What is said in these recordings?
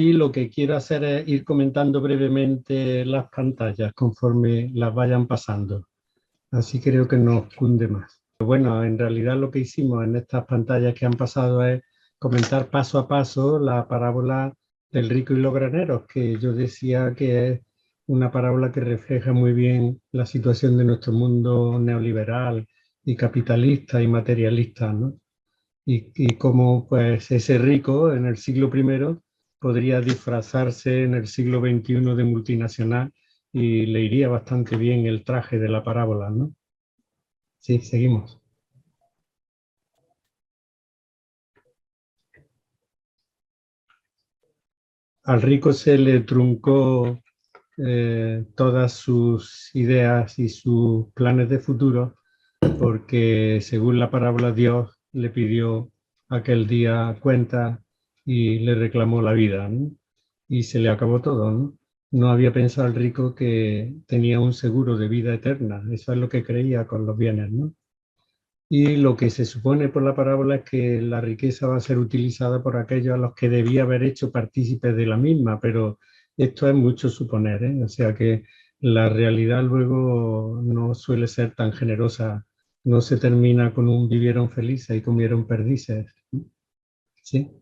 ahí lo que quiero hacer es ir comentando brevemente las pantallas conforme las vayan pasando. Así creo que no cunde más. Bueno, en realidad lo que hicimos en estas pantallas que han pasado es comentar paso a paso la parábola del rico y los graneros, que yo decía que es una parábola que refleja muy bien la situación de nuestro mundo neoliberal y capitalista y materialista, ¿no? Y cómo pues, ese rico en el siglo I podría disfrazarse en el siglo XXI de multinacional y le iría bastante bien el traje de la parábola, ¿no? Sí, seguimos. Al rico se le truncó todas sus ideas y sus planes de futuro porque, según la parábola, Dios le pidió aquel día cuenta y le reclamó la vida, ¿no? Y se le acabó todo, ¿no? No había pensado el rico que tenía un seguro de vida eterna. Eso es lo que creía con los bienes, ¿no? Y lo que se supone por la parábola es que la riqueza va a ser utilizada por aquellos a los que debía haber hecho partícipes de la misma, pero esto es mucho suponer, ¿eh? O sea que la realidad luego no suele ser tan generosa, no se termina con un vivieron felices y comieron perdices, ¿sí?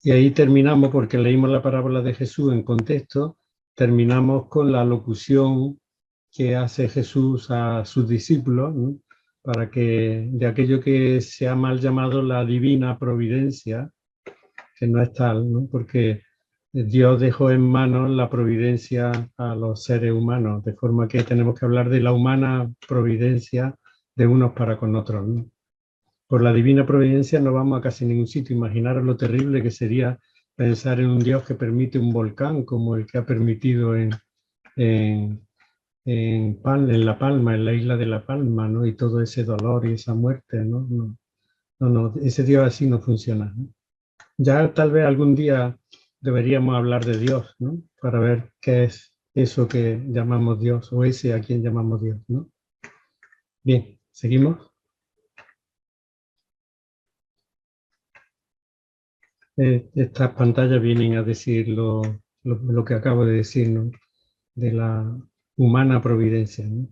Y ahí terminamos, porque leímos la parábola de Jesús en contexto, terminamos con la locución que hace Jesús a sus discípulos, ¿no? Para que de aquello que se ha mal llamado la divina providencia, que no es tal, ¿no? Porque Dios dejó en manos la providencia a los seres humanos, de forma que tenemos que hablar de la humana providencia de unos para con otros, ¿no? Por la divina providencia no vamos a casi ningún sitio. Imaginaros lo terrible que sería pensar en un Dios que permite un volcán como el que ha permitido en, en La Palma, en la isla de La Palma, ¿no? Y todo ese dolor y esa muerte, ¿no? No, ese Dios así no funciona, ¿no? Ya tal vez algún día deberíamos hablar de Dios, ¿no? Para ver qué es eso que llamamos Dios o ese a quien llamamos Dios, ¿no? Bien, seguimos. Estas pantallas vienen a decir lo que acabo de decir, ¿no? De la humana providencia, ¿no?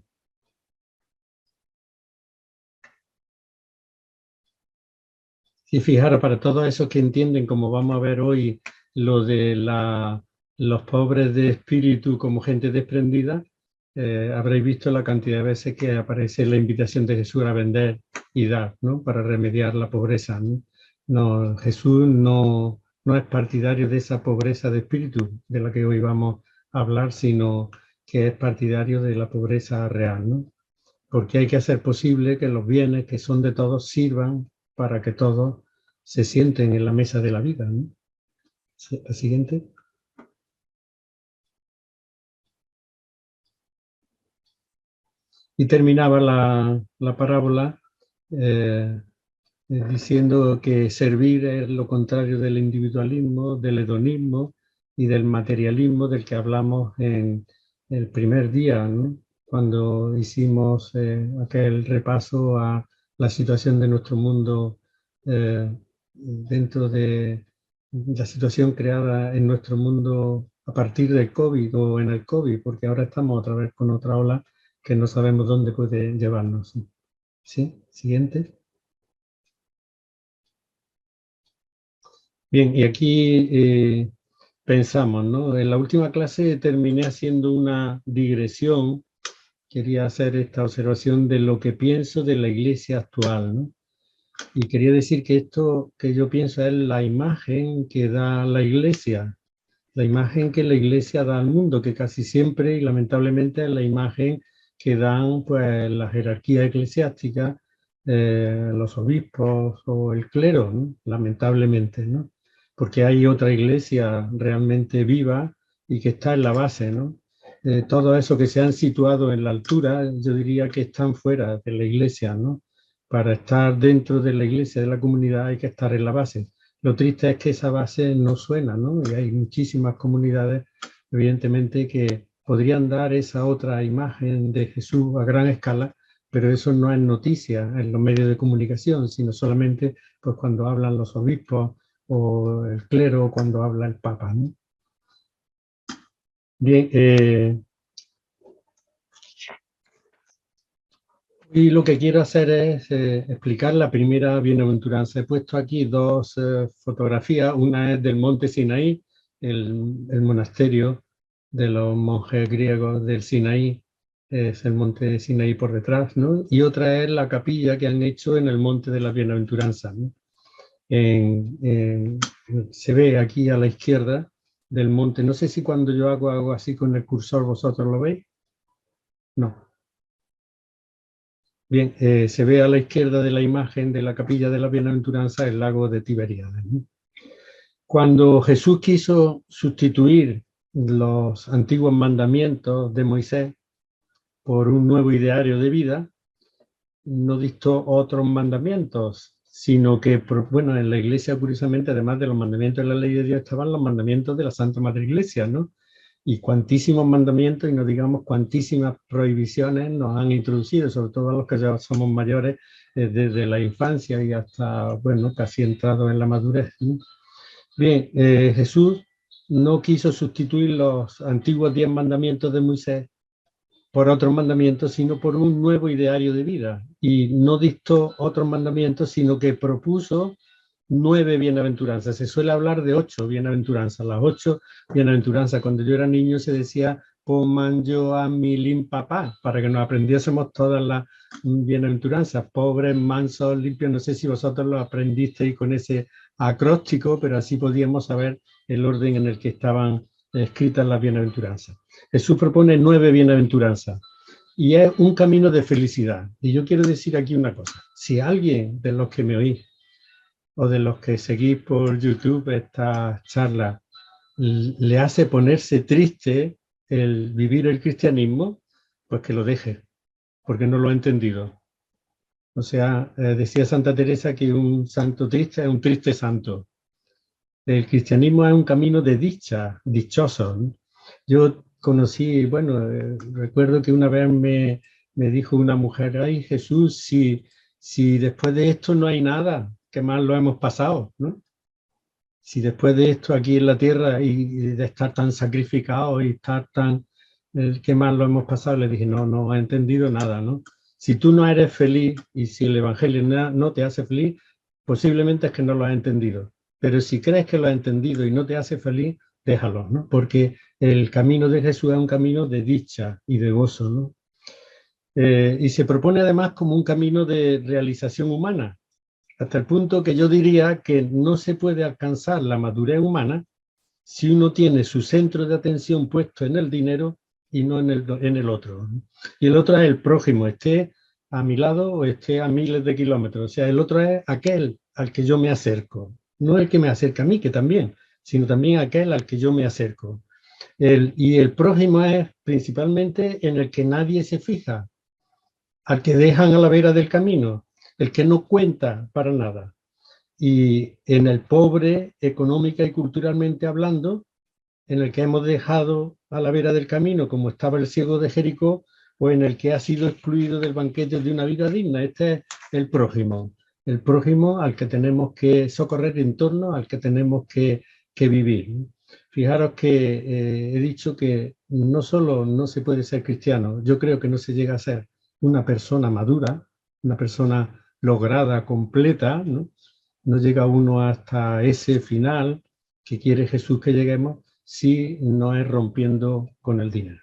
Y fijaros, para todos esos que entienden, como vamos a ver hoy, lo de los pobres de espíritu como gente desprendida, habréis visto la cantidad de veces que aparece la invitación de Jesús a vender y dar, ¿no? Para remediar la pobreza, ¿no? No, Jesús no es partidario de esa pobreza de espíritu de la que hoy vamos a hablar, sino que es partidario de la pobreza real, ¿no? Porque hay que hacer posible que los bienes que son de todos sirvan para que todos se sienten en la mesa de la vida, ¿no? La siguiente. Y terminaba la parábola eh, diciendo que servir es lo contrario del individualismo, del hedonismo y del materialismo del que hablamos en el primer día, ¿no? Cuando hicimos aquel repaso a la situación de nuestro mundo dentro de la situación creada en nuestro mundo a partir del COVID o en el COVID, porque ahora estamos otra vez con otra ola que no sabemos dónde puede llevarnos. ¿Sí? Siguiente. Bien, y aquí pensamos, ¿no? En la última clase terminé haciendo una digresión, quería hacer esta observación de lo que pienso de la iglesia actual, ¿no? Y quería decir que esto que yo pienso es la imagen que da la iglesia, la imagen que la iglesia da al mundo, que casi siempre y lamentablemente es la imagen que dan pues la jerarquía eclesiástica, los obispos o el clero, ¿no? Lamentablemente, ¿no? Porque hay otra iglesia realmente viva y que está en la base, ¿no? Todo eso que se han situado en la altura, yo diría que están fuera de la iglesia, ¿no? Para estar dentro de la iglesia, de la comunidad, hay que estar en la base. Lo triste es que esa base no suena, ¿no? Y hay muchísimas comunidades, evidentemente, que podrían dar esa otra imagen de Jesús a gran escala, pero eso no es noticia en los medios de comunicación, sino solamente pues, cuando hablan los obispos o el clero o cuando habla el Papa, ¿no? Bien, y lo que quiero hacer es explicar la primera bienaventuranza. He puesto aquí dos fotografías. Una es del monte Sinaí, el monasterio de los monjes griegos del Sinaí, es el monte Sinaí por detrás, ¿no? Y otra es la capilla que han hecho en el monte de las bienaventuranzas, ¿no? Se ve aquí a la izquierda del monte. No sé si cuando yo hago algo así con el cursor vosotros lo veis. No. Bien, se ve a la izquierda de la imagen de la capilla de la bienaventuranza el lago de Tiberíades, ¿no? Cuando Jesús quiso sustituir los antiguos mandamientos de Moisés por un nuevo ideario de vida, no dictó otros mandamientos, sino que, bueno, en la Iglesia, curiosamente, además de los mandamientos de la ley de Dios, estaban los mandamientos de la Santa Madre Iglesia, ¿no? Y cuantísimos mandamientos, y no digamos cuantísimas prohibiciones nos han introducido, sobre todo a los que ya somos mayores, desde la infancia y hasta, bueno, casi entrado en la madurez, ¿no? Bien, Jesús no quiso sustituir los antiguos 10 mandamientos de Moisés por otros mandamientos, sino por un nuevo ideario de vida. Y no dictó otros mandamientos, sino que propuso 9 bienaventuranzas. Se suele hablar de 8 bienaventuranzas. Las 8 bienaventuranzas, cuando yo era niño se decía Poman yo a mi lim papá, para que nos aprendiésemos todas las bienaventuranzas. Pobres, mansos, limpios. No sé si vosotros lo aprendisteis con ese acróstico, pero así podíamos saber el orden en el que estaban escritas las bienaventuranzas. Jesús propone 9 bienaventuranzas y es un camino de felicidad. Y yo quiero decir aquí una cosa. Si alguien de los que me oís o de los que seguís por YouTube esta charla le hace ponerse triste el vivir el cristianismo, pues que lo deje, porque no lo ha entendido. O sea, decía Santa Teresa que un santo triste es un triste santo. El cristianismo es un camino de dicha, dichoso, ¿no? Yo conocí, bueno, recuerdo que una vez me dijo una mujer, ay Jesús, si después de esto no hay nada, qué mal lo hemos pasado, ¿no? Si después de esto aquí en la tierra y de estar tan sacrificados y estar tan, qué mal lo hemos pasado, le dije, no he entendido nada, ¿no? Si tú no eres feliz y si el Evangelio no te hace feliz, posiblemente es que no lo has entendido. Pero si crees que lo has entendido y no te hace feliz, déjalo, ¿no? Porque el camino de Jesús es un camino de dicha y de gozo, ¿no? Y se propone además como un camino de realización humana, hasta el punto que yo diría que no se puede alcanzar la madurez humana si uno tiene su centro de atención puesto en el dinero y no en el otro. Y el otro es el prójimo, esté a mi lado o esté a miles de kilómetros. O sea, el otro es aquel al que yo me acerco. No el que me acerca a mí, que también, sino también aquel al que yo me acerco. Y el prójimo es principalmente en el que nadie se fija, al que dejan a la vera del camino, el que no cuenta para nada. Y en el pobre, económica y culturalmente hablando, en el que hemos dejado a la vera del camino, como estaba el ciego de Jericó, o en el que ha sido excluido del banquete de una vida digna. Este es el prójimo al que tenemos que socorrer en torno, al que tenemos que vivir. Fijaros que he dicho que no solo no se puede ser cristiano, yo creo que no se llega a ser una persona madura, una persona lograda, completa, ¿no? No llega uno hasta ese final que quiere Jesús que lleguemos si no es rompiendo con el dinero.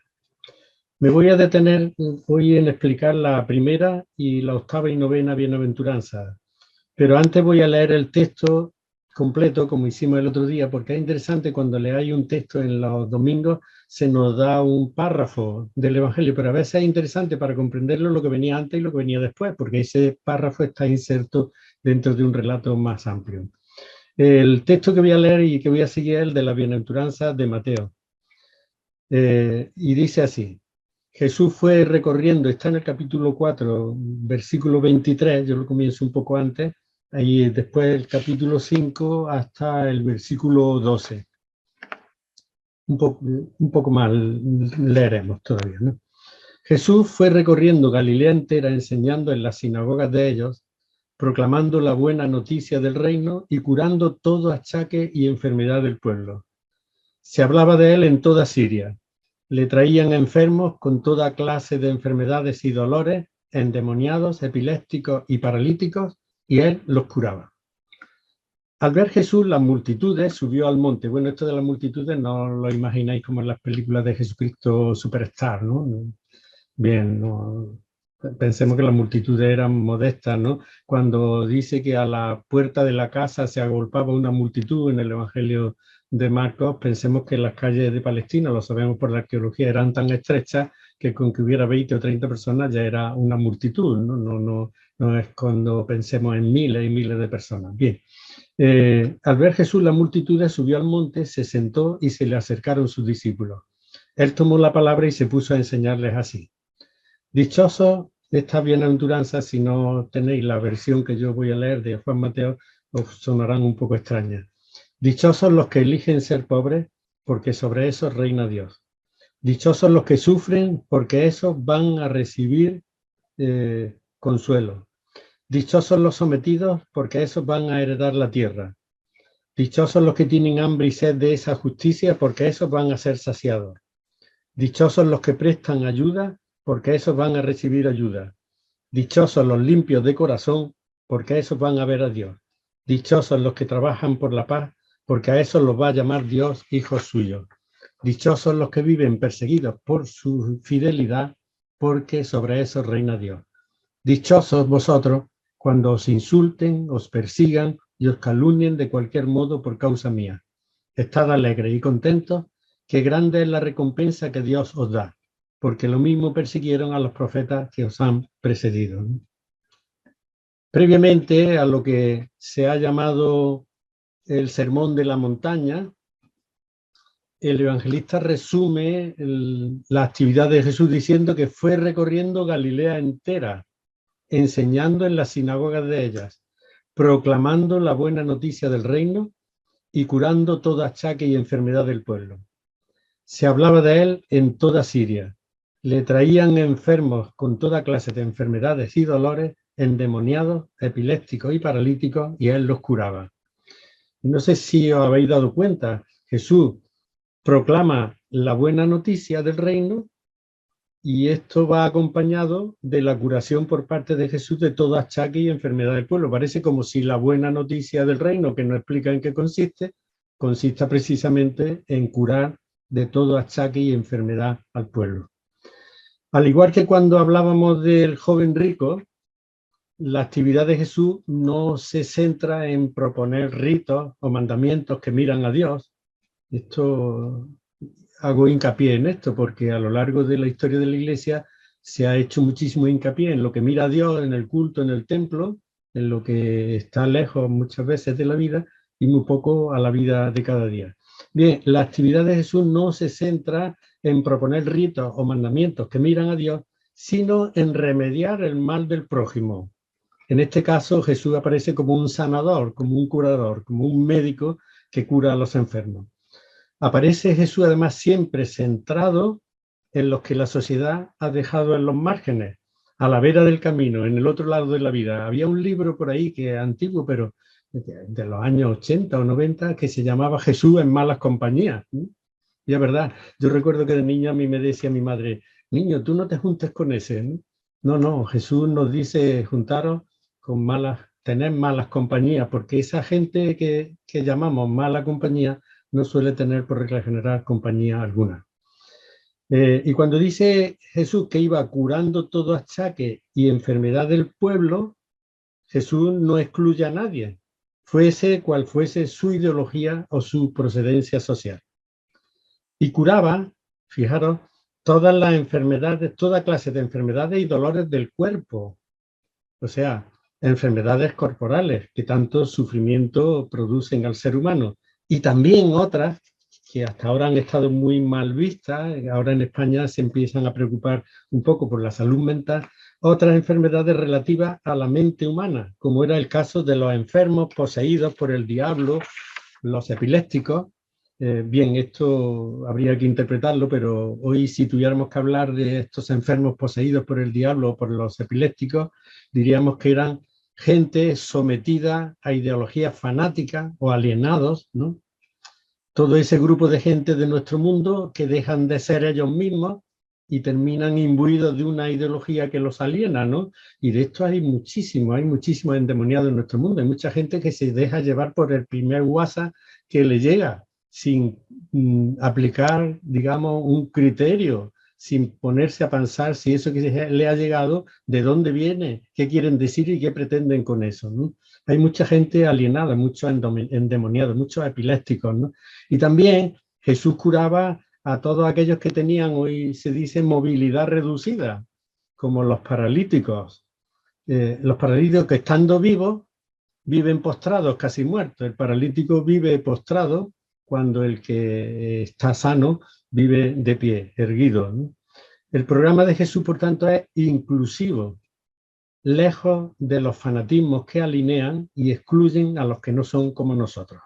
Me voy a detener hoy en explicar la primera y la octava y novena bienaventuranza, pero antes voy a leer el texto completo como hicimos el otro día, porque es interesante cuando leáis un texto en los domingos se nos da un párrafo del Evangelio, pero a veces es interesante para comprenderlo lo que venía antes y lo que venía después, porque ese párrafo está inserto dentro de un relato más amplio. El texto que voy a leer y que voy a seguir es el de la bienaventuranza de Mateo. Y dice así: Jesús fue recorriendo, está en el capítulo 4, versículo 23, yo lo comienzo un poco antes, y después el capítulo 5 hasta el versículo 12. Un poco más leeremos todavía, ¿no? Jesús fue recorriendo Galilea entera enseñando en las sinagogas de ellos, proclamando la buena noticia del reino y curando todo achaque y enfermedad del pueblo. Se hablaba de él en toda Siria. Le traían enfermos con toda clase de enfermedades y dolores, endemoniados, epilépticos y paralíticos, y él los curaba. Al ver Jesús las multitudes, subió al monte. Bueno, esto de las multitudes no lo imagináis como en las películas de Jesucristo Superstar, ¿no? Bien, no, pensemos que las multitudes eran modestas, ¿no? Cuando dice que a la puerta de la casa se agolpaba una multitud en el Evangelio de Marcos, pensemos que las calles de Palestina, lo sabemos por la arqueología, eran tan estrechas que con que hubiera 20 o 30 personas ya era una multitud, ¿no? No es cuando pensemos en miles y miles de personas. Bien, al ver Jesús las multitudes, subió al monte, se sentó y se le acercaron sus discípulos. Él tomó la palabra y se puso a enseñarles así. Dichosos de estas bienaventuranzas, si no tenéis la versión que yo voy a leer de Juan Mateo, os sonarán un poco extrañas. Dichosos los que eligen ser pobres, porque sobre eso reina Dios. Dichosos los que sufren, porque esos van a recibir consuelo. Dichosos los sometidos, porque esos van a heredar la tierra. Dichosos los que tienen hambre y sed de esa justicia, porque esos van a ser saciados. Dichosos los que prestan ayuda, porque esos van a recibir ayuda. Dichosos los limpios de corazón, porque esos van a ver a Dios. Dichosos los que trabajan por la paz, porque a esos los va a llamar Dios hijos suyos. Dichosos los que viven perseguidos por su fidelidad, porque sobre eso reina Dios. Dichosos vosotros cuando os insulten, os persigan y os calumnien de cualquier modo por causa mía. Estad alegres y contentos, que grande es la recompensa que Dios os da, porque lo mismo persiguieron a los profetas que os han precedido. Previamente a lo que se ha llamado el Sermón de la Montaña, el evangelista resume la actividad de Jesús diciendo que fue recorriendo Galilea entera, enseñando en las sinagogas de ellas, proclamando la buena noticia del reino y curando todo achaque y enfermedad del pueblo. Se hablaba de él en toda Siria. Le traían enfermos con toda clase de enfermedades y dolores, endemoniados, epilépticos y paralíticos, y él los curaba. No sé si os habéis dado cuenta, Jesús proclama la buena noticia del reino y esto va acompañado de la curación por parte de Jesús de todo achaque y enfermedad del pueblo. Parece como si la buena noticia del reino, que no explica en qué consiste, consista precisamente en curar de todo achaque y enfermedad al pueblo. Al igual que cuando hablábamos del joven rico, la actividad de Jesús no se centra en proponer ritos o mandamientos que miran a Dios. Esto hago hincapié en esto porque a lo largo de la historia de la Iglesia se ha hecho muchísimo hincapié en lo que mira a Dios, en el culto, en el templo, en lo que está lejos muchas veces de la vida y muy poco a la vida de cada día. Bien, la actividad de Jesús no se centra en proponer ritos o mandamientos que miran a Dios, sino en remediar el mal del prójimo. En este caso, Jesús aparece como un sanador, como un curador, como un médico que cura a los enfermos. Aparece Jesús además siempre centrado en los que la sociedad ha dejado en los márgenes, a la vera del camino, en el otro lado de la vida. Había un libro por ahí que es antiguo, pero de los años 80 o 90, que se llamaba Jesús en malas compañías. Y es verdad, yo recuerdo que de niño a mí me decía mi madre, niño, tú no te juntes con ese. No, Jesús nos dice juntaros con tener malas compañías, porque esa gente que llamamos mala compañía no suele tener por regla general compañía alguna. Y cuando dice Jesús que iba curando todo achaque y enfermedad del pueblo, Jesús no excluye a nadie, fuese cual fuese su ideología o su procedencia social. Y curaba, fijaros, todas las enfermedades, toda clase de enfermedades y dolores del cuerpo. O sea, enfermedades corporales que tanto sufrimiento producen al ser humano. Y también otras que hasta ahora han estado muy mal vistas, ahora en España se empiezan a preocupar un poco por la salud mental, otras enfermedades relativas a la mente humana, como era el caso de los enfermos poseídos por el diablo, los epilépticos, Bien, esto habría que interpretarlo, pero hoy si tuviéramos que hablar de estos enfermos poseídos por el diablo o por los epilépticos, diríamos que eran gente sometida a ideologías fanáticas o alienados, ¿no? Todo ese grupo de gente de nuestro mundo que dejan de ser ellos mismos y terminan imbuidos de una ideología que los aliena, ¿no? Y de esto hay muchísimos endemoniados en nuestro mundo. Hay mucha gente que se deja llevar por el primer WhatsApp que le llega, sin aplicar, digamos, un criterio, sin ponerse a pensar si eso que le ha llegado, de dónde viene, qué quieren decir y qué pretenden con eso, ¿no? Hay mucha gente alienada, muchos endemoniados, muchos epilépticos, ¿no? Y también Jesús curaba a todos aquellos que tenían, hoy se dice, movilidad reducida, como los paralíticos. Los paralíticos que estando vivos viven postrados, casi muertos. El paralítico vive postrado cuando el que está sano vive de pie, erguido, ¿no? El programa de Jesús, por tanto, es inclusivo, lejos de los fanatismos que alinean y excluyen a los que no son como nosotros.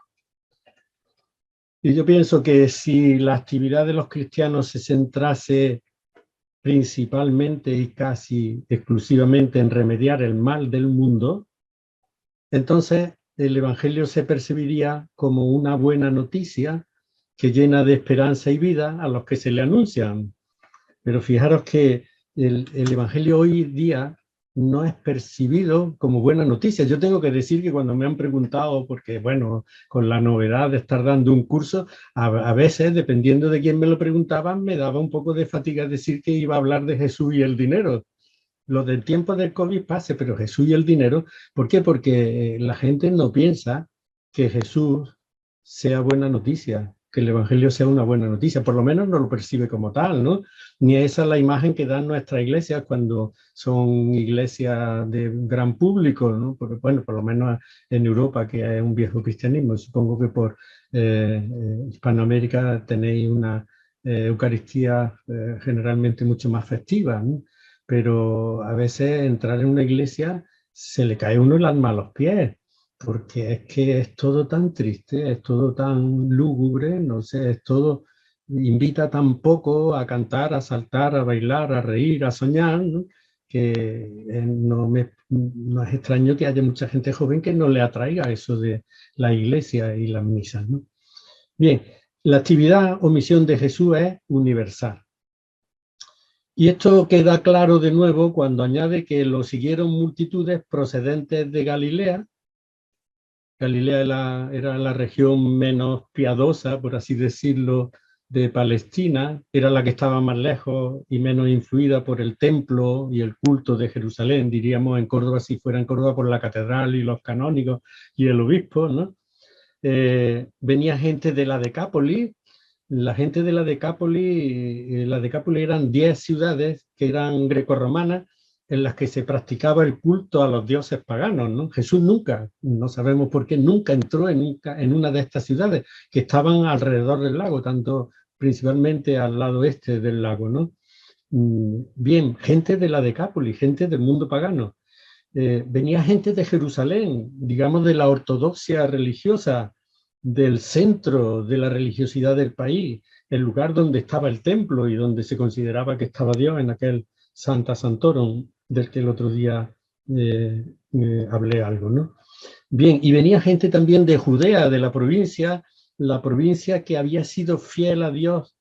Y yo pienso que si la actividad de los cristianos se centrase principalmente y casi exclusivamente en remediar el mal del mundo, entonces el Evangelio se percibiría como una buena noticia que llena de esperanza y vida a los que se le anuncian. Pero fijaros que el Evangelio hoy día no es percibido como buena noticia. Yo tengo que decir que cuando me han preguntado, porque bueno, con la novedad de estar dando un curso, a veces, dependiendo de quién me lo preguntaban, me daba un poco de fatiga decir que iba a hablar de Jesús y el dinero. Lo del tiempo del COVID pase, pero Jesús y el dinero, ¿por qué? Porque la gente no piensa que Jesús sea buena noticia, que el Evangelio sea una buena noticia, por lo menos no lo percibe como tal, ¿no? Ni esa es la imagen que dan nuestras iglesias cuando son iglesias de gran público, ¿no? Porque, bueno, por lo menos en Europa, que es un viejo cristianismo, supongo que por Hispanoamérica tenéis una Eucaristía generalmente mucho más festiva, ¿no? Pero a veces entrar en una iglesia se le cae a uno el alma a los pies, porque es que es todo tan triste, es todo tan lúgubre, no sé, es todo, invita tan poco a cantar, a saltar, a bailar, a reír, a soñar, ¿no? Que no es extraño que haya mucha gente joven que no le atraiga eso de la iglesia y las misas, ¿no? Bien, la actividad o misión de Jesús es universal. Y esto queda claro de nuevo cuando añade que lo siguieron multitudes procedentes de Galilea. Galilea era la región menos piadosa, por así decirlo, de Palestina. Era la que estaba más lejos y menos influida por el templo y el culto de Jerusalén. Diríamos en Córdoba, si fuera en Córdoba, por la catedral y los canónigos y el obispo, ¿no? Venía gente de la Decápolis. La gente de la Decápolis eran 10 ciudades que eran grecorromanas en las que se practicaba el culto a los dioses paganos, ¿no? Jesús nunca, no sabemos por qué, nunca entró en una de estas ciudades que estaban alrededor del lago, tanto principalmente al lado este del lago, ¿no? Bien, gente de la Decápolis, gente del mundo pagano. Venía gente de Jerusalén, digamos de la ortodoxia religiosa, del centro de la religiosidad del país, el lugar donde estaba el templo y donde se consideraba que estaba Dios en aquel Santa Santorum, del que el otro día hablé algo, ¿no? Bien, y venía gente también de Judea, de la provincia que había sido fiel a Dios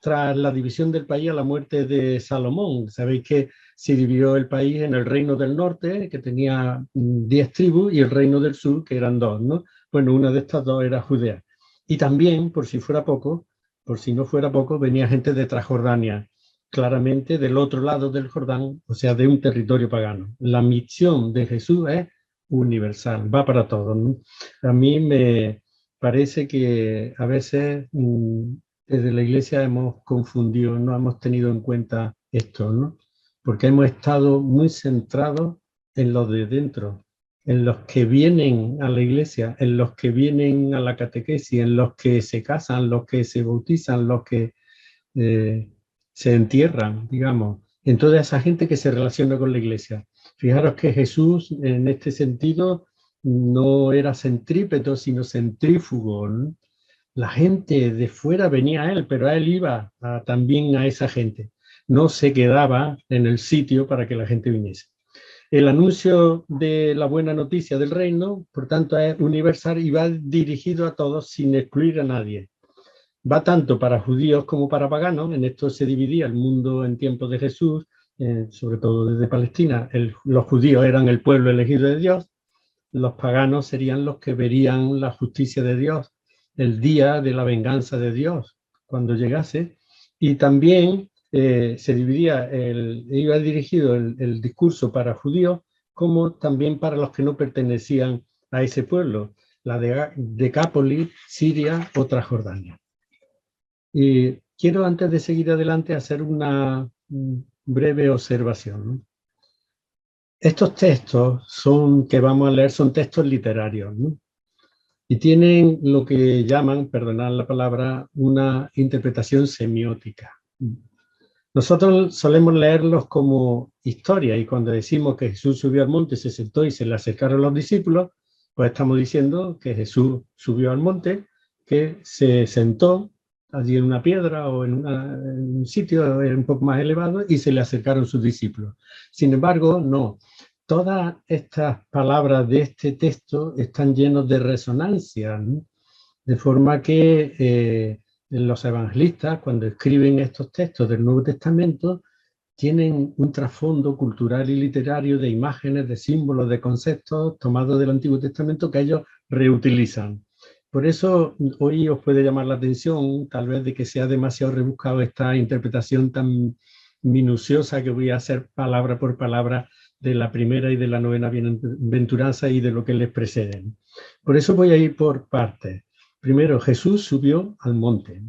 tras la división del país a la muerte de Salomón. Sabéis que se dividió el país en el reino del norte, que tenía 10 tribus, y el reino del sur, que eran 2, ¿no? Bueno, una de estas 2 era Judea. Y también, por si fuera poco, por si no fuera poco, venía gente de Transjordania, claramente del otro lado del Jordán, o sea, de un territorio pagano. La misión de Jesús es universal, va para todos, ¿no? A mí me parece que a veces desde la Iglesia hemos confundido, no hemos tenido en cuenta esto, ¿no? Porque hemos estado muy centrados en los de dentro, en los que vienen a la Iglesia, en los que vienen a la catequesis, en los que se casan, los que se bautizan, los que se entierran, digamos, en toda esa gente que se relaciona con la Iglesia. Fijaros que Jesús, en este sentido, no era centrípeto, sino centrífugo, ¿no? la gente de fuera venía a él, pero a él iba también a esa gente. No se quedaba en el sitio para que la gente viniese. El anuncio de la buena noticia del reino, por tanto, es universal y va dirigido a todos sin excluir a nadie. Va tanto para judíos como para paganos. En esto se dividía el mundo en tiempos de Jesús, sobre todo desde Palestina. Los judíos eran el pueblo elegido de Dios, los paganos serían los que verían la justicia de Dios, el día de la venganza de Dios, cuando llegase. Y también se dividía, iba dirigido el discurso para judíos como también para los que no pertenecían a ese pueblo, la de Decápolis, Siria o Transjordania. Y quiero, antes de seguir adelante, hacer una breve observación, ¿no? Estos textos que vamos a leer son textos literarios, ¿no? Y tienen lo que llaman, perdonad la palabra, una interpretación semiótica. Nosotros solemos leerlos como historia, y cuando decimos que Jesús subió al monte, se sentó y se le acercaron los discípulos, pues estamos diciendo que Jesús subió al monte, que se sentó allí en una piedra o en un sitio un poco más elevado y se le acercaron sus discípulos. Sin embargo, no. Todas estas palabras de este texto están llenos de resonancia, ¿no? De forma que los evangelistas, cuando escriben estos textos del Nuevo Testamento, tienen un trasfondo cultural y literario de imágenes, de símbolos, de conceptos tomados del Antiguo Testamento que ellos reutilizan. Por eso hoy os puede llamar la atención, tal vez, de que sea demasiado rebuscado esta interpretación tan minuciosa que voy a hacer palabra por palabra de la primera y de la novena bienaventuranza y de lo que les preceden. Por eso voy a ir por partes. Primero, Jesús subió al monte.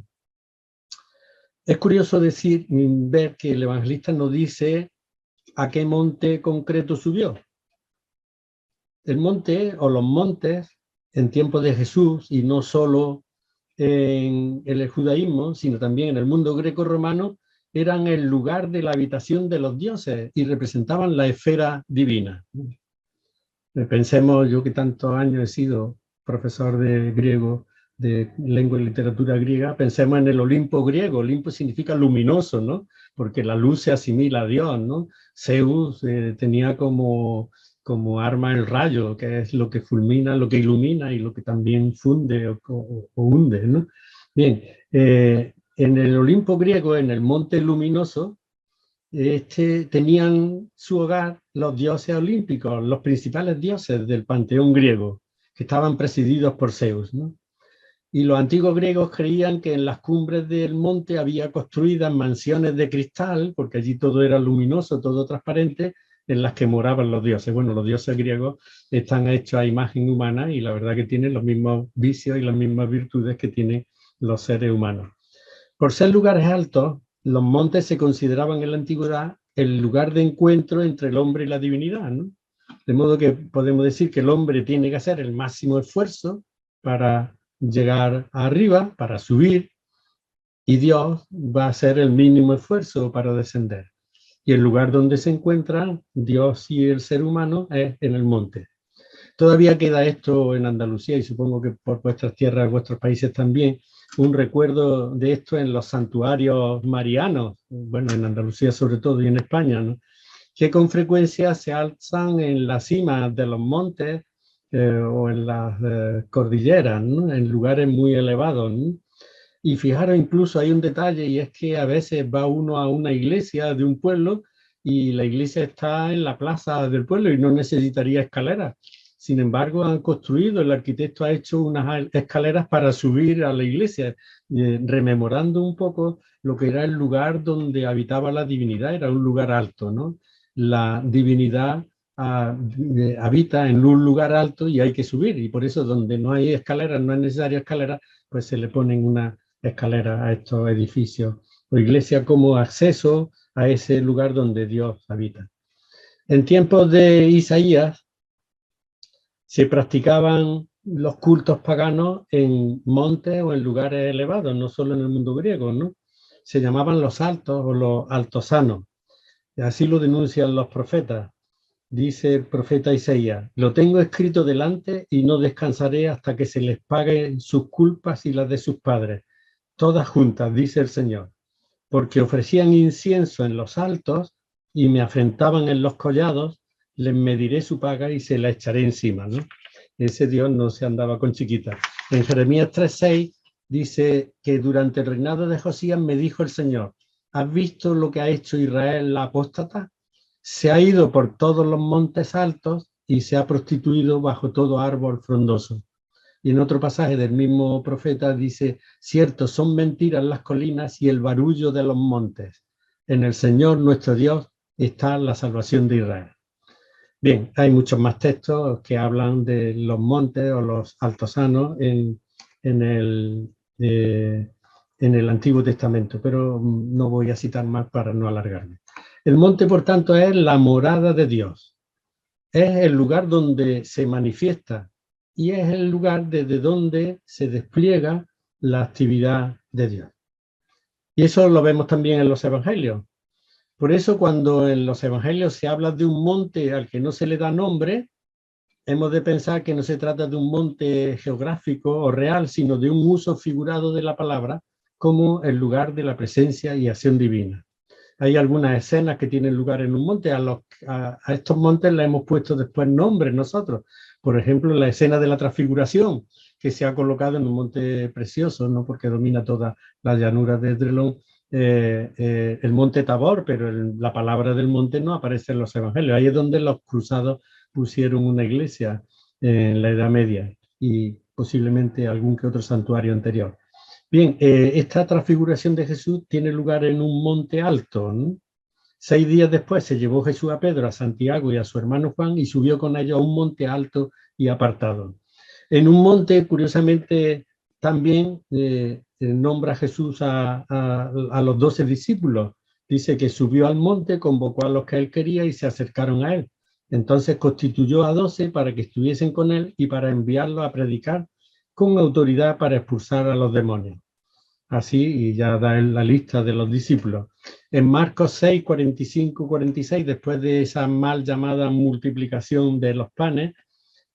Es curioso ver que el evangelista no dice a qué monte concreto subió. El monte o los montes en tiempos de Jesús, y no solo en el judaísmo, sino también en el mundo greco-romano, eran el lugar de la habitación de los dioses y representaban la esfera divina. Pensemos, yo que tantos años he sido profesor de griego, de lengua y literatura griega, pensemos en el Olimpo griego. Olimpo significa luminoso, ¿no? Porque la luz se asimila a Dios, ¿no? Zeus tenía como arma el rayo, que es lo que fulmina, lo que ilumina y lo que también funde o hunde, ¿no? Bien, en el Olimpo griego, en el monte luminoso, tenían su hogar los dioses olímpicos, los principales dioses del panteón griego, que estaban presididos por Zeus, ¿no? Y los antiguos griegos creían que en las cumbres del monte había construidas mansiones de cristal, porque allí todo era luminoso, todo transparente, en las que moraban los dioses. Bueno, los dioses griegos están hechos a imagen humana y la verdad que tienen los mismos vicios y las mismas virtudes que tienen los seres humanos. Por ser lugares altos, los montes se consideraban en la antigüedad el lugar de encuentro entre el hombre y la divinidad, ¿no? De modo que podemos decir que el hombre tiene que hacer el máximo esfuerzo para llegar arriba, para subir, y Dios va a hacer el mínimo esfuerzo para descender. Y el lugar donde se encuentran Dios y el ser humano es en el monte. Todavía queda esto en Andalucía y supongo que por vuestras tierras, vuestros países también, un recuerdo de esto en los santuarios marianos, bueno, en Andalucía sobre todo y en España, ¿no? Que con frecuencia se alzan en la cima de los montes o en las cordilleras, ¿no? En lugares muy elevados, ¿no? Y fijaros, incluso hay un detalle, y es que a veces va uno a una iglesia de un pueblo y la iglesia está en la plaza del pueblo y no necesitaría escaleras. Sin embargo, han construido, el arquitecto ha hecho unas escaleras para subir a la iglesia, rememorando un poco lo que era el lugar donde habitaba la divinidad. Era un lugar alto, ¿no? La divinidad habita en un lugar alto y hay que subir, y por eso donde no hay escaleras, no es necesaria escalera, pues se le ponen una escalera a estos edificios o iglesias como acceso a ese lugar donde Dios habita. En tiempos de Isaías se practicaban los cultos paganos en montes o en lugares elevados, no solo en el mundo griego, ¿no? Se llamaban los altos o los altosanos. Así lo denuncian los profetas. Dice el profeta Isaías: lo tengo escrito delante y no descansaré hasta que se les pague sus culpas y las de sus padres, todas juntas, dice el Señor, porque ofrecían incienso en los altos y me afrentaban en los collados, les mediré su paga y se la echaré encima, ¿no? Ese Dios no se andaba con chiquitas. En Jeremías 3:6 dice que durante el reinado de Josías me dijo el Señor: ¿has visto lo que ha hecho Israel la apóstata? Se ha ido por todos los montes altos y se ha prostituido bajo todo árbol frondoso. Y en otro pasaje del mismo profeta dice: cierto, son mentiras las colinas y el barullo de los montes. En el Señor nuestro Dios está la salvación de Israel. Bien, hay muchos más textos que hablan de los montes o los altosanos en el Antiguo Testamento, pero no voy a citar más para no alargarme. El monte, por tanto, es la morada de Dios. Es el lugar donde se manifiesta y es el lugar desde donde se despliega la actividad de Dios. Y eso lo vemos también en los evangelios. Por eso, cuando en los evangelios se habla de un monte al que no se le da nombre, hemos de pensar que no se trata de un monte geográfico o real, sino de un uso figurado de la palabra como el lugar de la presencia y acción divina. Hay algunas escenas que tienen lugar en un monte, a estos montes le hemos puesto después nombres nosotros. Por ejemplo, la escena de la transfiguración, que se ha colocado en un monte precioso, ¿no? Porque domina toda la llanura de Edrelón, el monte Tabor, pero la palabra del monte no aparece en los evangelios. Ahí es donde los cruzados pusieron una iglesia en la Edad Media y posiblemente algún que otro santuario anterior. Bien, esta transfiguración de Jesús tiene lugar en un monte alto, ¿no? 6 días después se llevó Jesús a Pedro, a Santiago y a su hermano Juan y subió con ellos a un monte alto y apartado. En un monte, curiosamente, también nombra Jesús a los 12 discípulos. Dice que subió al monte, convocó a los que él quería y se acercaron a él. Entonces constituyó a 12 para que estuviesen con él y para enviarlos a predicar con autoridad para expulsar a los demonios. Así, y ya da la lista de los discípulos. En Marcos 6, 45, 46, después de esa mal llamada multiplicación de los panes,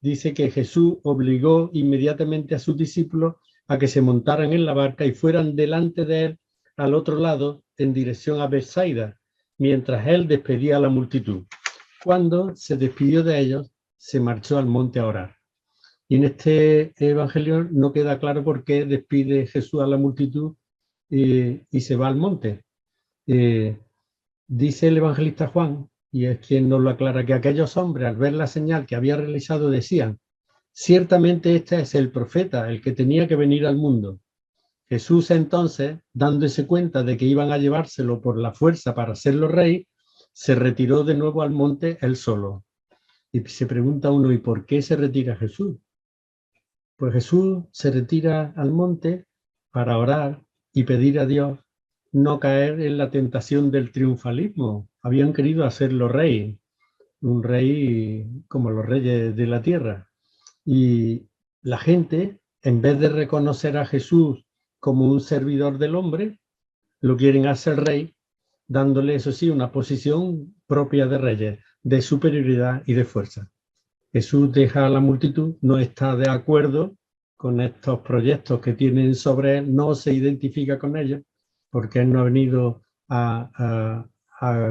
dice que Jesús obligó inmediatamente a sus discípulos a que se montaran en la barca y fueran delante de él al otro lado en dirección a Betsaida, mientras él despedía a la multitud. Cuando se despidió de ellos, se marchó al monte a orar. Y en este evangelio no queda claro por qué despide Jesús a la multitud y se va al monte. Dice el evangelista Juan, y es quien nos lo aclara, que aquellos hombres, al ver la señal que había realizado, decían: ciertamente este es el profeta, el que tenía que venir al mundo. Jesús entonces, dándose cuenta de que iban a llevárselo por la fuerza para hacerlo rey, se retiró de nuevo al monte él solo. Y se pregunta uno: ¿y por qué se retira Jesús? Pues Jesús se retira al monte para orar y pedir a Dios no caer en la tentación del triunfalismo. Habían querido hacerlo rey, un rey como los reyes de la tierra. Y la gente, en vez de reconocer a Jesús como un servidor del hombre, lo quieren hacer rey, dándole, eso sí, una posición propia de reyes, de superioridad y de fuerza. Jesús deja a la multitud, no está de acuerdo con estos proyectos que tienen sobre él, no se identifica con ellos, porque él no ha venido a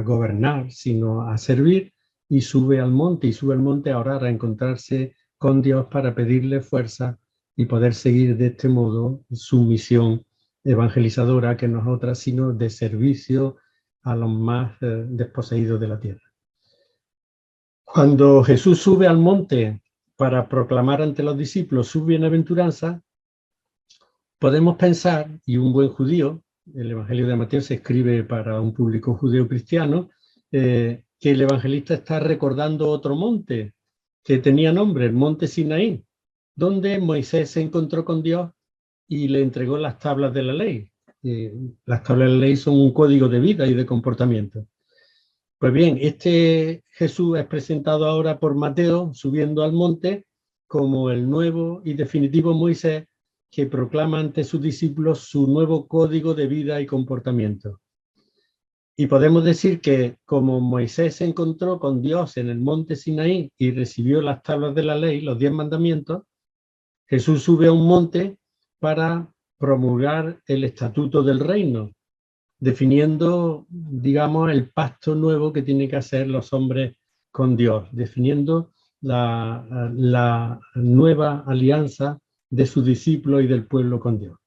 gobernar, sino a servir, y sube al monte a orar, a encontrarse con Dios para pedirle fuerza y poder seguir de este modo su misión evangelizadora, que no es otra sino de servicio a los más desposeídos de la tierra. Cuando Jesús sube al monte para proclamar ante los discípulos su bienaventuranza, podemos pensar, y un buen judío, el Evangelio de Mateo se escribe para un público judío cristiano, que el evangelista está recordando otro monte que tenía nombre, el monte Sinaí, donde Moisés se encontró con Dios y le entregó las tablas de la ley. Las tablas de la ley son un código de vida y de comportamiento. Pues bien, este Jesús es presentado ahora por Mateo subiendo al monte como el nuevo y definitivo Moisés que proclama ante sus discípulos su nuevo código de vida y comportamiento. Y podemos decir que como Moisés se encontró con Dios en el monte Sinaí y recibió las tablas de la ley, los 10 mandamientos, Jesús sube a un monte para promulgar el estatuto del reino, definiendo, digamos, el pacto nuevo que tienen que hacer los hombres con Dios, definiendo la nueva alianza de sus discípulos y del pueblo con Dios.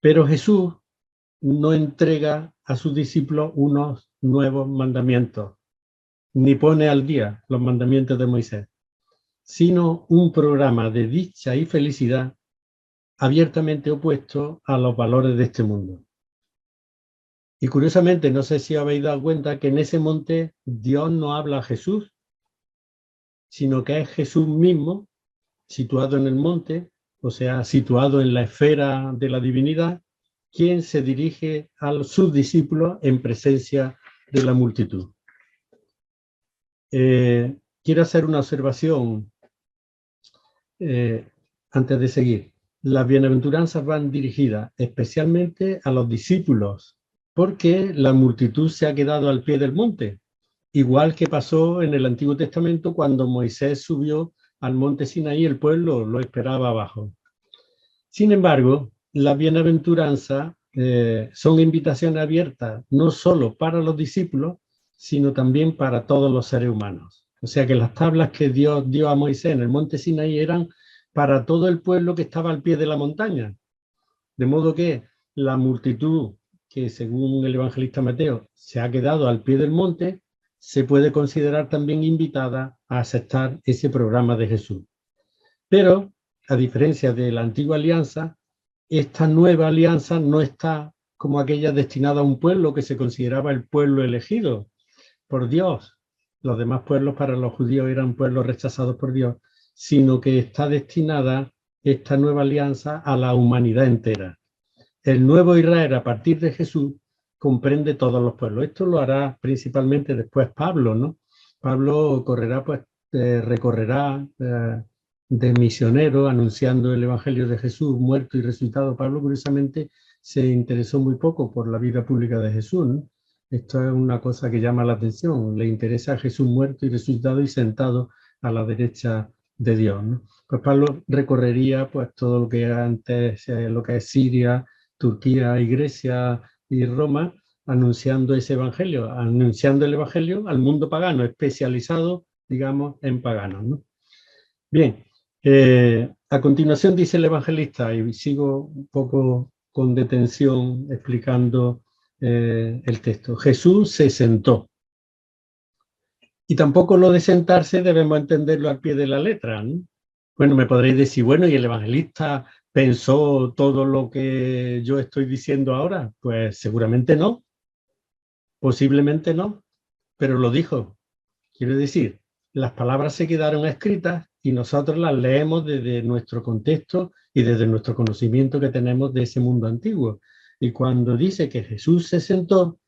Pero Jesús no entrega a sus discípulos unos nuevos mandamientos, ni pone al día los mandamientos de Moisés, sino un programa de dicha y felicidad abiertamente opuesto a los valores de este mundo. Y curiosamente, no sé si habéis dado cuenta que en ese monte Dios no habla a Jesús, sino que es Jesús mismo, situado en el monte, o sea, situado en la esfera de la divinidad, quien se dirige a sus discípulos en presencia de la multitud. Quiero hacer una observación antes de seguir. Las bienaventuranzas van dirigidas especialmente a los discípulos, porque la multitud se ha quedado al pie del monte, igual que pasó en el Antiguo Testamento cuando Moisés subió al monte Sinaí, el pueblo lo esperaba abajo. Sin embargo, las bienaventuranzas son invitaciones abiertas no solo para los discípulos, sino también para todos los seres humanos. O sea que las tablas que Dios dio a Moisés en el monte Sinaí eran para todo el pueblo que estaba al pie de la montaña. De modo que la multitud, que según el evangelista Mateo se ha quedado al pie del monte, se puede considerar también invitada a aceptar ese programa de Jesús. Pero, a diferencia de la antigua alianza, esta nueva alianza no está como aquella destinada a un pueblo que se consideraba el pueblo elegido por Dios. Los demás pueblos para los judíos eran pueblos rechazados por Dios, sino que está destinada esta nueva alianza a la humanidad entera. El nuevo Israel a partir de Jesús comprende todos los pueblos. Esto lo hará principalmente después Pablo, ¿no? Pablo correrá, pues, recorrerá de misionero anunciando el Evangelio de Jesús muerto y resucitado. Pablo, curiosamente, se interesó muy poco por la vida pública de Jesús, ¿no? Esto es una cosa que llama la atención. Le interesa a Jesús muerto y resucitado y sentado a la derecha de Dios, ¿no? Pues Pablo recorrería, pues, todo lo que antes, lo que es Siria, Turquía y Grecia y Roma, anunciando ese evangelio, anunciando el evangelio al mundo pagano, especializado, digamos, en paganos, ¿no? Bien, a continuación dice el evangelista, y sigo un poco con detención explicando el texto. Jesús se sentó. Y tampoco lo de sentarse debemos entenderlo al pie de la letra, ¿no? Bueno, me podréis decir, bueno, ¿y el evangelista pensó todo lo que yo estoy diciendo ahora? Pues seguramente no, posiblemente no, pero lo dijo. Quiero decir, las palabras se quedaron escritas y nosotros las leemos desde nuestro contexto y desde nuestro conocimiento que tenemos de ese mundo antiguo. Y cuando dice que Jesús se sentó,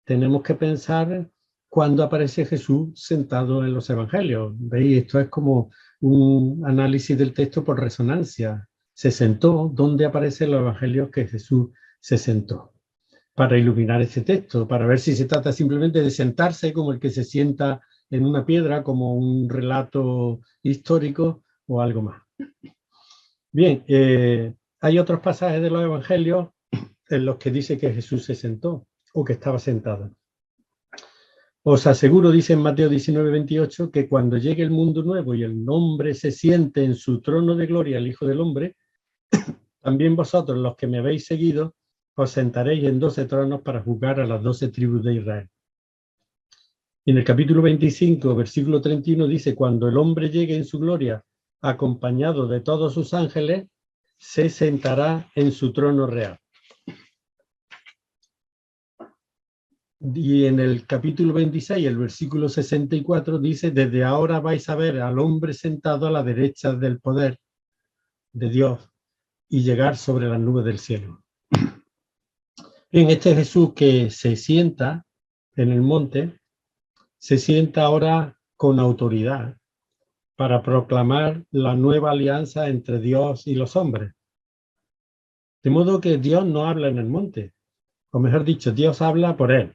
tenemos que pensar cuándo aparece Jesús sentado en los evangelios. ¿Veis? Esto es como un análisis del texto por resonancia. Se sentó, ¿dónde aparecen los evangelios que Jesús se sentó? Para iluminar este texto, para ver si se trata simplemente de sentarse como el que se sienta en una piedra, como un relato histórico o algo más. Bien, hay otros pasajes de los evangelios en los que dice que Jesús se sentó o que estaba sentado. Os aseguro, dice en Mateo 19:28, que cuando llegue el mundo nuevo y el hombre se siente en su trono de gloria, el Hijo del Hombre, también vosotros, los que me habéis seguido, os sentaréis en 12 tronos para juzgar a las 12 tribus de Israel. Y en el capítulo 25, versículo 31, dice, cuando el hombre llegue en su gloria, acompañado de todos sus ángeles, se sentará en su trono real. Y en el capítulo 26, el versículo 64, dice, desde ahora vais a ver al hombre sentado a la derecha del poder de Dios y llegar sobre las nubes del cielo. Bien, este Jesús que se sienta en el monte, se sienta ahora con autoridad para proclamar la nueva alianza entre Dios y los hombres. De modo que Dios no habla en el monte, o mejor dicho, Dios habla por él.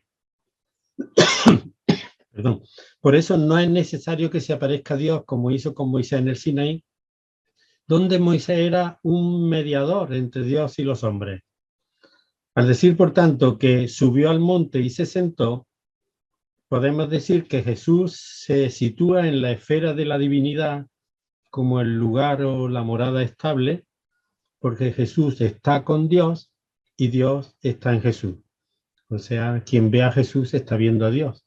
Perdón. Por eso no es necesario que se aparezca Dios como hizo con Moisés en el Sinaí, donde Moisés era un mediador entre Dios y los hombres. Al decir, por tanto, que subió al monte y se sentó, podemos decir que Jesús se sitúa en la esfera de la divinidad como el lugar o la morada estable, porque Jesús está con Dios y Dios está en Jesús. O sea, quien ve a Jesús está viendo a Dios.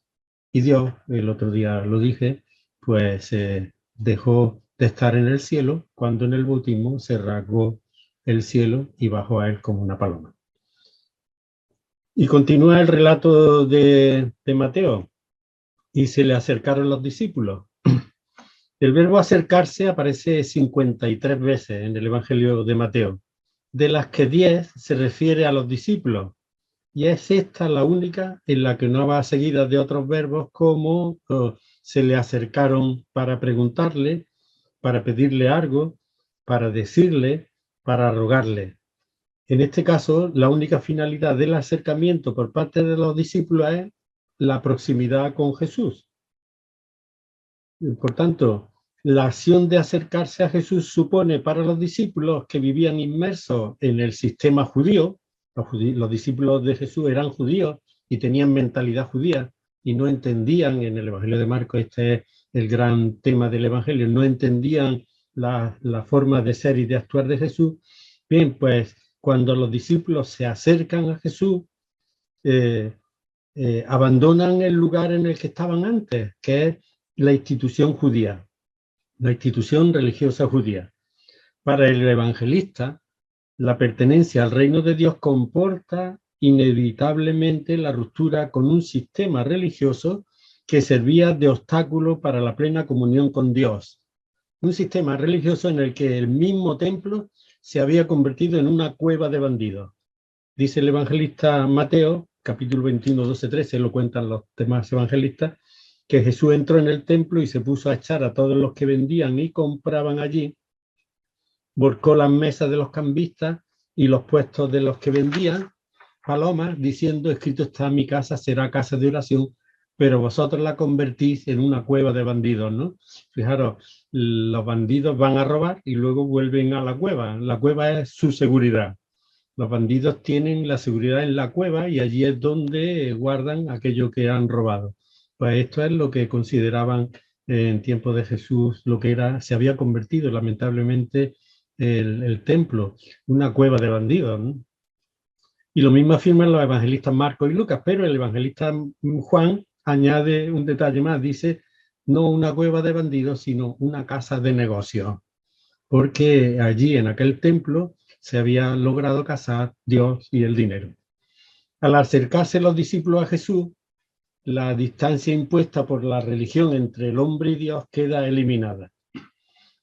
Y Dios, el otro día lo dije, pues dejó de estar en el cielo cuando en el bautismo se rasgó el cielo y bajó a él como una paloma. Y continúa el relato de Mateo. Y se le acercaron los discípulos. El verbo acercarse aparece 53 veces en el Evangelio de Mateo, de las que 10 se refiere a los discípulos. Y es esta la única en la que no va seguida de otros verbos como se le acercaron para preguntarle, para pedirle algo, para decirle, para rogarle. En este caso, la única finalidad del acercamiento por parte de los discípulos es la proximidad con Jesús. Por tanto, la acción de acercarse a Jesús supone para los discípulos que vivían inmersos en el sistema judío, los discípulos de Jesús eran judíos y tenían mentalidad judía y no entendían, en el Evangelio de Marcos, este es el gran tema del Evangelio, no entendían la forma de ser y de actuar de Jesús. Bien, pues cuando los discípulos se acercan a Jesús, abandonan el lugar en el que estaban antes, que es la institución judía, la institución religiosa judía. Para el evangelista, la pertenencia al reino de Dios comporta inevitablemente la ruptura con un sistema religioso que servía de obstáculo para la plena comunión con Dios. Un sistema religioso en el que el mismo templo se había convertido en una cueva de bandidos. Dice el evangelista Mateo, capítulo 21, 12, 13, lo cuentan los demás evangelistas, que Jesús entró en el templo y se puso a echar a todos los que vendían y compraban allí, volcó las mesas de los cambistas y los puestos de los que vendían palomas, diciendo, escrito está, mi casa será casa de oración, pero vosotros la convertís en una cueva de bandidos, ¿no? Fijaros, los bandidos van a robar y luego vuelven a la cueva. La cueva es su seguridad. Los bandidos tienen la seguridad en la cueva y allí es donde guardan aquello que han robado. Pues esto es lo que consideraban en tiempos de Jesús, lo que era, se había convertido lamentablemente el templo, una cueva de bandidos, ¿no? Y lo mismo afirman los evangelistas Marcos y Lucas, pero el evangelista Juan añade un detalle más, dice, no una cueva de bandidos, sino una casa de negocios, porque allí en aquel templo se había logrado casar Dios y el dinero. Al acercarse los discípulos a Jesús, la distancia impuesta por la religión entre el hombre y Dios queda eliminada.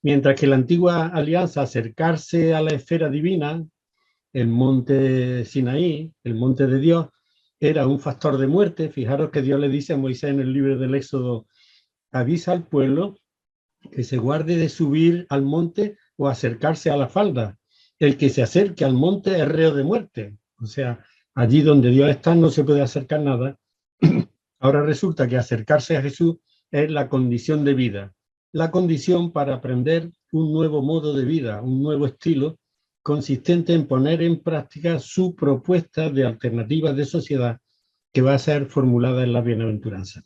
Mientras que la antigua alianza, acercarse a la esfera divina, el monte Sinaí, el monte de Dios, era un factor de muerte. Fijaros que Dios le dice a Moisés en el libro del Éxodo, avisa al pueblo que se guarde de subir al monte o acercarse a la falda. El que se acerque al monte es reo de muerte. O sea, allí donde Dios está no se puede acercar nada. Ahora resulta que acercarse a Jesús es la condición de vida, la condición para aprender un nuevo modo de vida, un nuevo estilo, consistente en poner en práctica su propuesta de alternativas de sociedad que va a ser formulada en la bienaventuranza.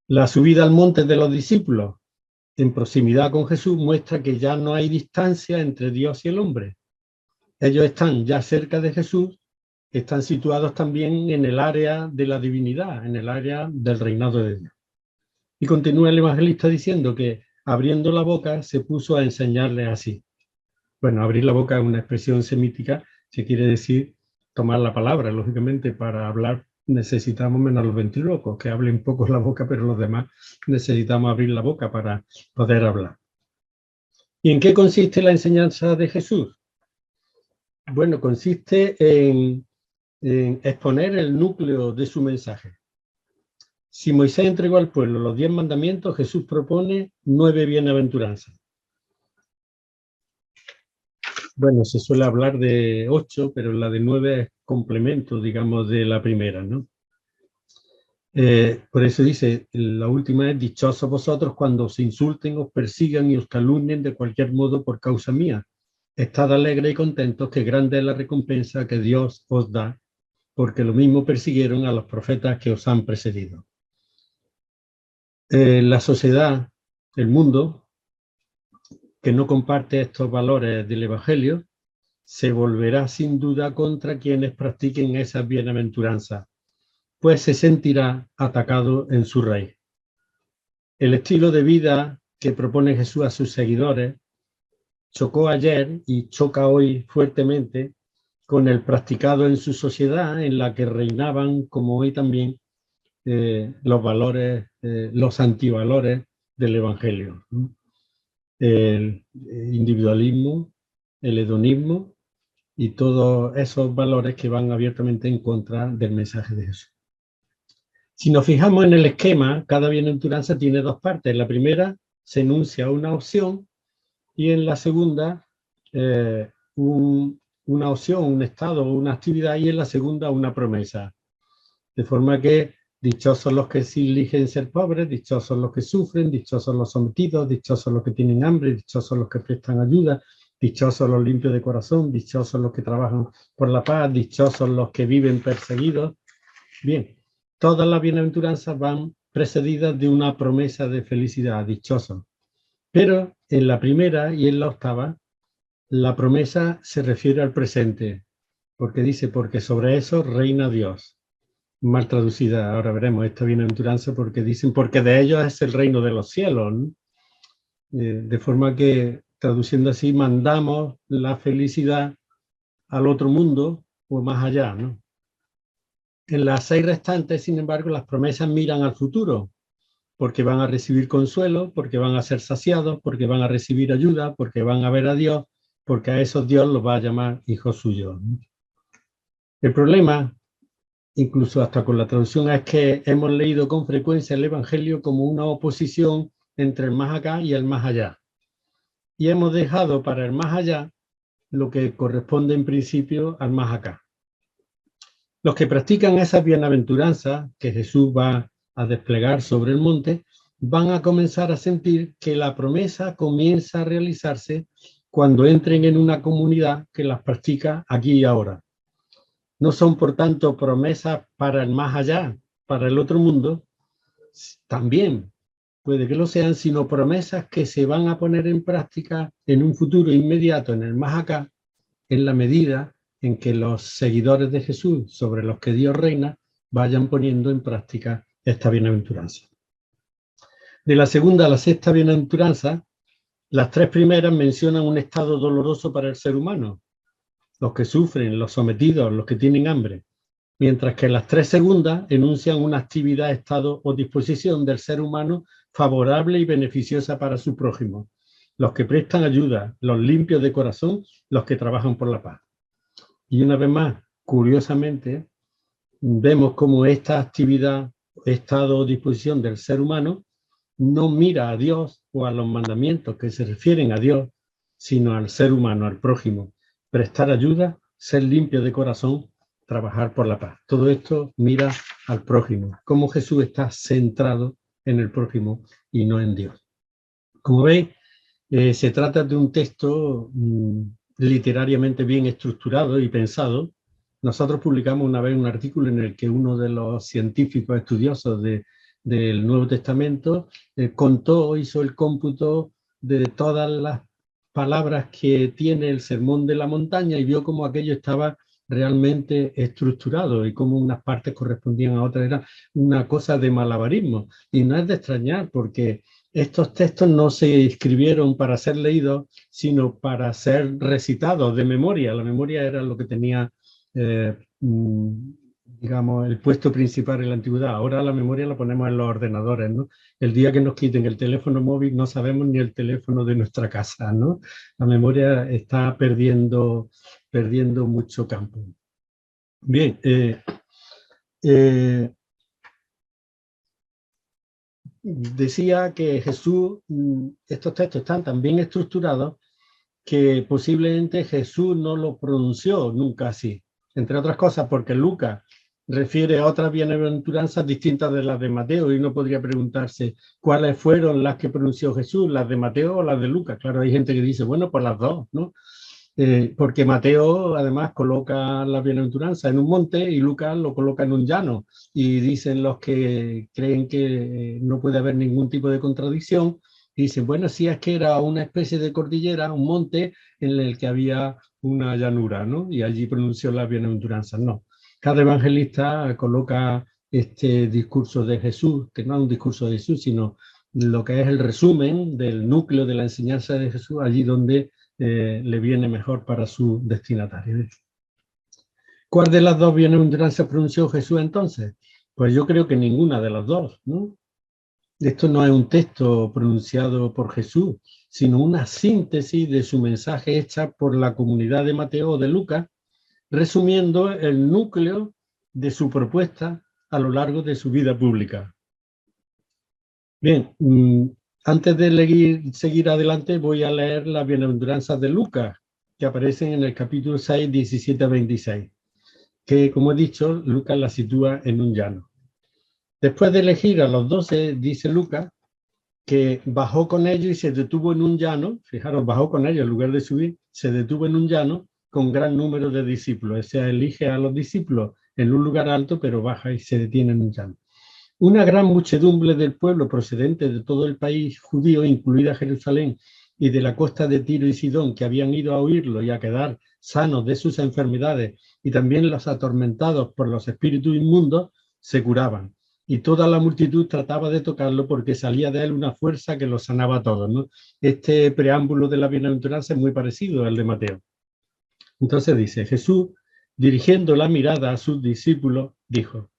La subida al monte de los discípulos en proximidad con Jesús muestra que ya no hay distancia entre Dios y el hombre. Ellos están ya cerca de Jesús, están situados también en el área de la divinidad, en el área del reinado de Dios. Y continúa el evangelista diciendo que abriendo la boca se puso a enseñarles así. Bueno, abrir la boca es una expresión semítica que quiere decir tomar la palabra. Lógicamente, para hablar necesitamos menos los ventrílocos, que hablen poco la boca, pero los demás necesitamos abrir la boca para poder hablar. ¿Y en qué consiste la enseñanza de Jesús? Bueno, consiste en exponer el núcleo de su mensaje. Si Moisés entregó al pueblo los 10 mandamientos, Jesús propone 9 bienaventuranzas. Bueno, se suele hablar de 8, pero la de 9 es complemento, digamos, de la primera, ¿no? Por eso dice, la última es, dichosos vosotros cuando os insulten, os persigan y os calumnien de cualquier modo por causa mía. Estad alegres y contentos, que grande es la recompensa que Dios os da, porque lo mismo persiguieron a los profetas que os han precedido. La sociedad, el mundo, que no comparte estos valores del Evangelio, se volverá sin duda contra quienes practiquen esas bienaventuranzas, pues se sentirá atacado en su raíz. El estilo de vida que propone Jesús a sus seguidores chocó ayer y choca hoy fuertemente con el practicado en su sociedad, en la que reinaban, como hoy también, los valores, los antivalores del Evangelio, ¿no? El individualismo, el hedonismo y todos esos valores que van abiertamente en contra del mensaje de Jesús. Si nos fijamos en el esquema, cada bienaventuranza tiene dos partes. En la primera se enuncia una opción y en la segunda una opción, un estado, una actividad, y en la segunda una promesa. De forma que dichosos los que sí eligen ser pobres, dichosos los que sufren, dichosos los sometidos, dichosos los que tienen hambre, dichosos los que prestan ayuda, dichosos los limpios de corazón, dichosos los que trabajan por la paz, dichosos los que viven perseguidos. Bien, todas las bienaventuranzas van precedidas de una promesa de felicidad, dichosos. Pero en la primera y en la octava, la promesa se refiere al presente, porque dice, porque sobre eso reina Dios. Mal traducida, ahora veremos esta bienaventuranza, porque dicen, porque de ellos es el reino de los cielos, ¿no? De forma que, traduciendo así, mandamos la felicidad al otro mundo o más allá, ¿no? En las 6 restantes, sin embargo, las promesas miran al futuro, porque van a recibir consuelo, porque van a ser saciados, porque van a recibir ayuda, porque van a ver a Dios, porque a esos Dios los va a llamar hijos suyos. El problema, incluso hasta con la traducción, es que hemos leído con frecuencia el Evangelio como una oposición entre el más acá y el más allá. Y hemos dejado para el más allá lo que corresponde en principio al más acá. Los que practican esas bienaventuranzas que Jesús va a desplegar sobre el monte, van a comenzar a sentir que la promesa comienza a realizarse cuando entren en una comunidad que las practica aquí y ahora. No son, por tanto, promesas para el más allá, para el otro mundo, también puede que lo sean, sino promesas que se van a poner en práctica en un futuro inmediato, en el más acá, en la medida en que los seguidores de Jesús, sobre los que Dios reina, vayan poniendo en práctica esta bienaventuranza. De la segunda a la sexta bienaventuranza, las 3 primeras mencionan un estado doloroso para el ser humano, los que sufren, los sometidos, los que tienen hambre, mientras que las 3 segundas enuncian una actividad, estado o disposición del ser humano favorable y beneficiosa para su prójimo, los que prestan ayuda, los limpios de corazón, los que trabajan por la paz. Y una vez más, curiosamente, vemos cómo esta actividad, estado o disposición del ser humano no mira a Dios o a los mandamientos que se refieren a Dios, sino al ser humano, al prójimo. Prestar ayuda, ser limpio de corazón, trabajar por la paz. Todo esto mira al prójimo, cómo Jesús está centrado en el prójimo y no en Dios. Como veis, se trata de un texto literariamente bien estructurado y pensado. Nosotros publicamos una vez un artículo en el que uno de los científicos estudiosos del Nuevo Testamento hizo el cómputo de todas las palabras que tiene el Sermón de la Montaña y vio cómo aquello estaba realmente estructurado y cómo unas partes correspondían a otras. Era una cosa de malabarismo. Y no es de extrañar, porque estos textos no se escribieron para ser leídos, sino para ser recitados de memoria. La memoria era lo que tenía, digamos, el puesto principal en la antigüedad. Ahora la memoria la ponemos en los ordenadores, ¿no? El día que nos quiten el teléfono móvil no sabemos ni el teléfono de nuestra casa, ¿no? La memoria está perdiendo mucho campo. Bien, decía que Jesús, estos textos están tan bien estructurados que posiblemente Jesús no lo pronunció nunca así. Entre otras cosas porque Lucas refiere a otras bienaventuranzas distintas de las de Mateo, y uno podría preguntarse cuáles fueron las que pronunció Jesús, las de Mateo o las de Lucas. Claro, hay gente que dice, bueno, pues las dos, ¿no? Porque Mateo además coloca la bienaventuranza en un monte y Lucas lo coloca en un llano, y dicen los que creen que no puede haber ningún tipo de contradicción, y dicen, bueno, si es que era una especie de cordillera, un monte en el que había una llanura, ¿no? Y allí pronunció las bienaventuranzas. No, cada evangelista coloca este discurso de Jesús, que no es un discurso de Jesús, sino lo que es el resumen del núcleo de la enseñanza de Jesús, allí donde le viene mejor para su destinatario. ¿Cuál de las dos bienaventuranzas pronunció Jesús entonces? Pues yo creo que ninguna de las dos, ¿no? Esto no es un texto pronunciado por Jesús, sino una síntesis de su mensaje hecha por la comunidad de Mateo o de Lucas, resumiendo el núcleo de su propuesta a lo largo de su vida pública. Bien, antes de seguir adelante, voy a leer las bienaventuranzas de Lucas, que aparecen en el capítulo 6, 17 a 26, que, como he dicho, Lucas la sitúa en un llano. Después de elegir a los 12, dice Lucas, que bajó con ellos y se detuvo en un llano, fijaros, bajó con ellos en lugar de subir, se detuvo en un llano con gran número de discípulos. O sea, elige a los discípulos en un lugar alto, pero baja y se detiene en un llano. Una gran muchedumbre del pueblo procedente de todo el país judío, incluida Jerusalén, y de la costa de Tiro y Sidón, que habían ido a oírlo y a quedar sanos de sus enfermedades, y también los atormentados por los espíritus inmundos, se curaban. Y toda la multitud trataba de tocarlo porque salía de él una fuerza que los sanaba a todos, ¿no? Este preámbulo de la bienaventuranza es muy parecido al de Mateo. Entonces dice, Jesús, dirigiendo la mirada a sus discípulos, dijo,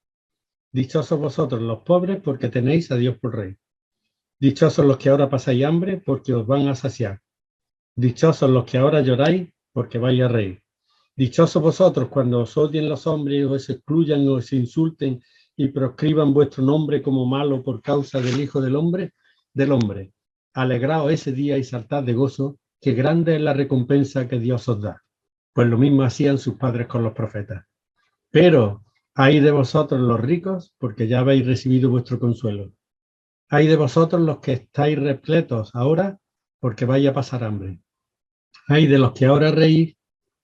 dichosos vosotros los pobres, porque tenéis a Dios por rey. Dichosos los que ahora pasáis hambre, porque os van a saciar. Dichosos los que ahora lloráis, porque vais a reír. Dichosos vosotros cuando os odien los hombres, os excluyan, os insulten y proscriban vuestro nombre como malo por causa del Hijo del Hombre. Alegraos ese día y saltad de gozo, que grande es la recompensa que Dios os da. Pues lo mismo hacían sus padres con los profetas. Pero ay de vosotros los ricos, porque ya habéis recibido vuestro consuelo. Ay de vosotros los que estáis repletos ahora, porque vais a pasar hambre. Ay de los que ahora reís,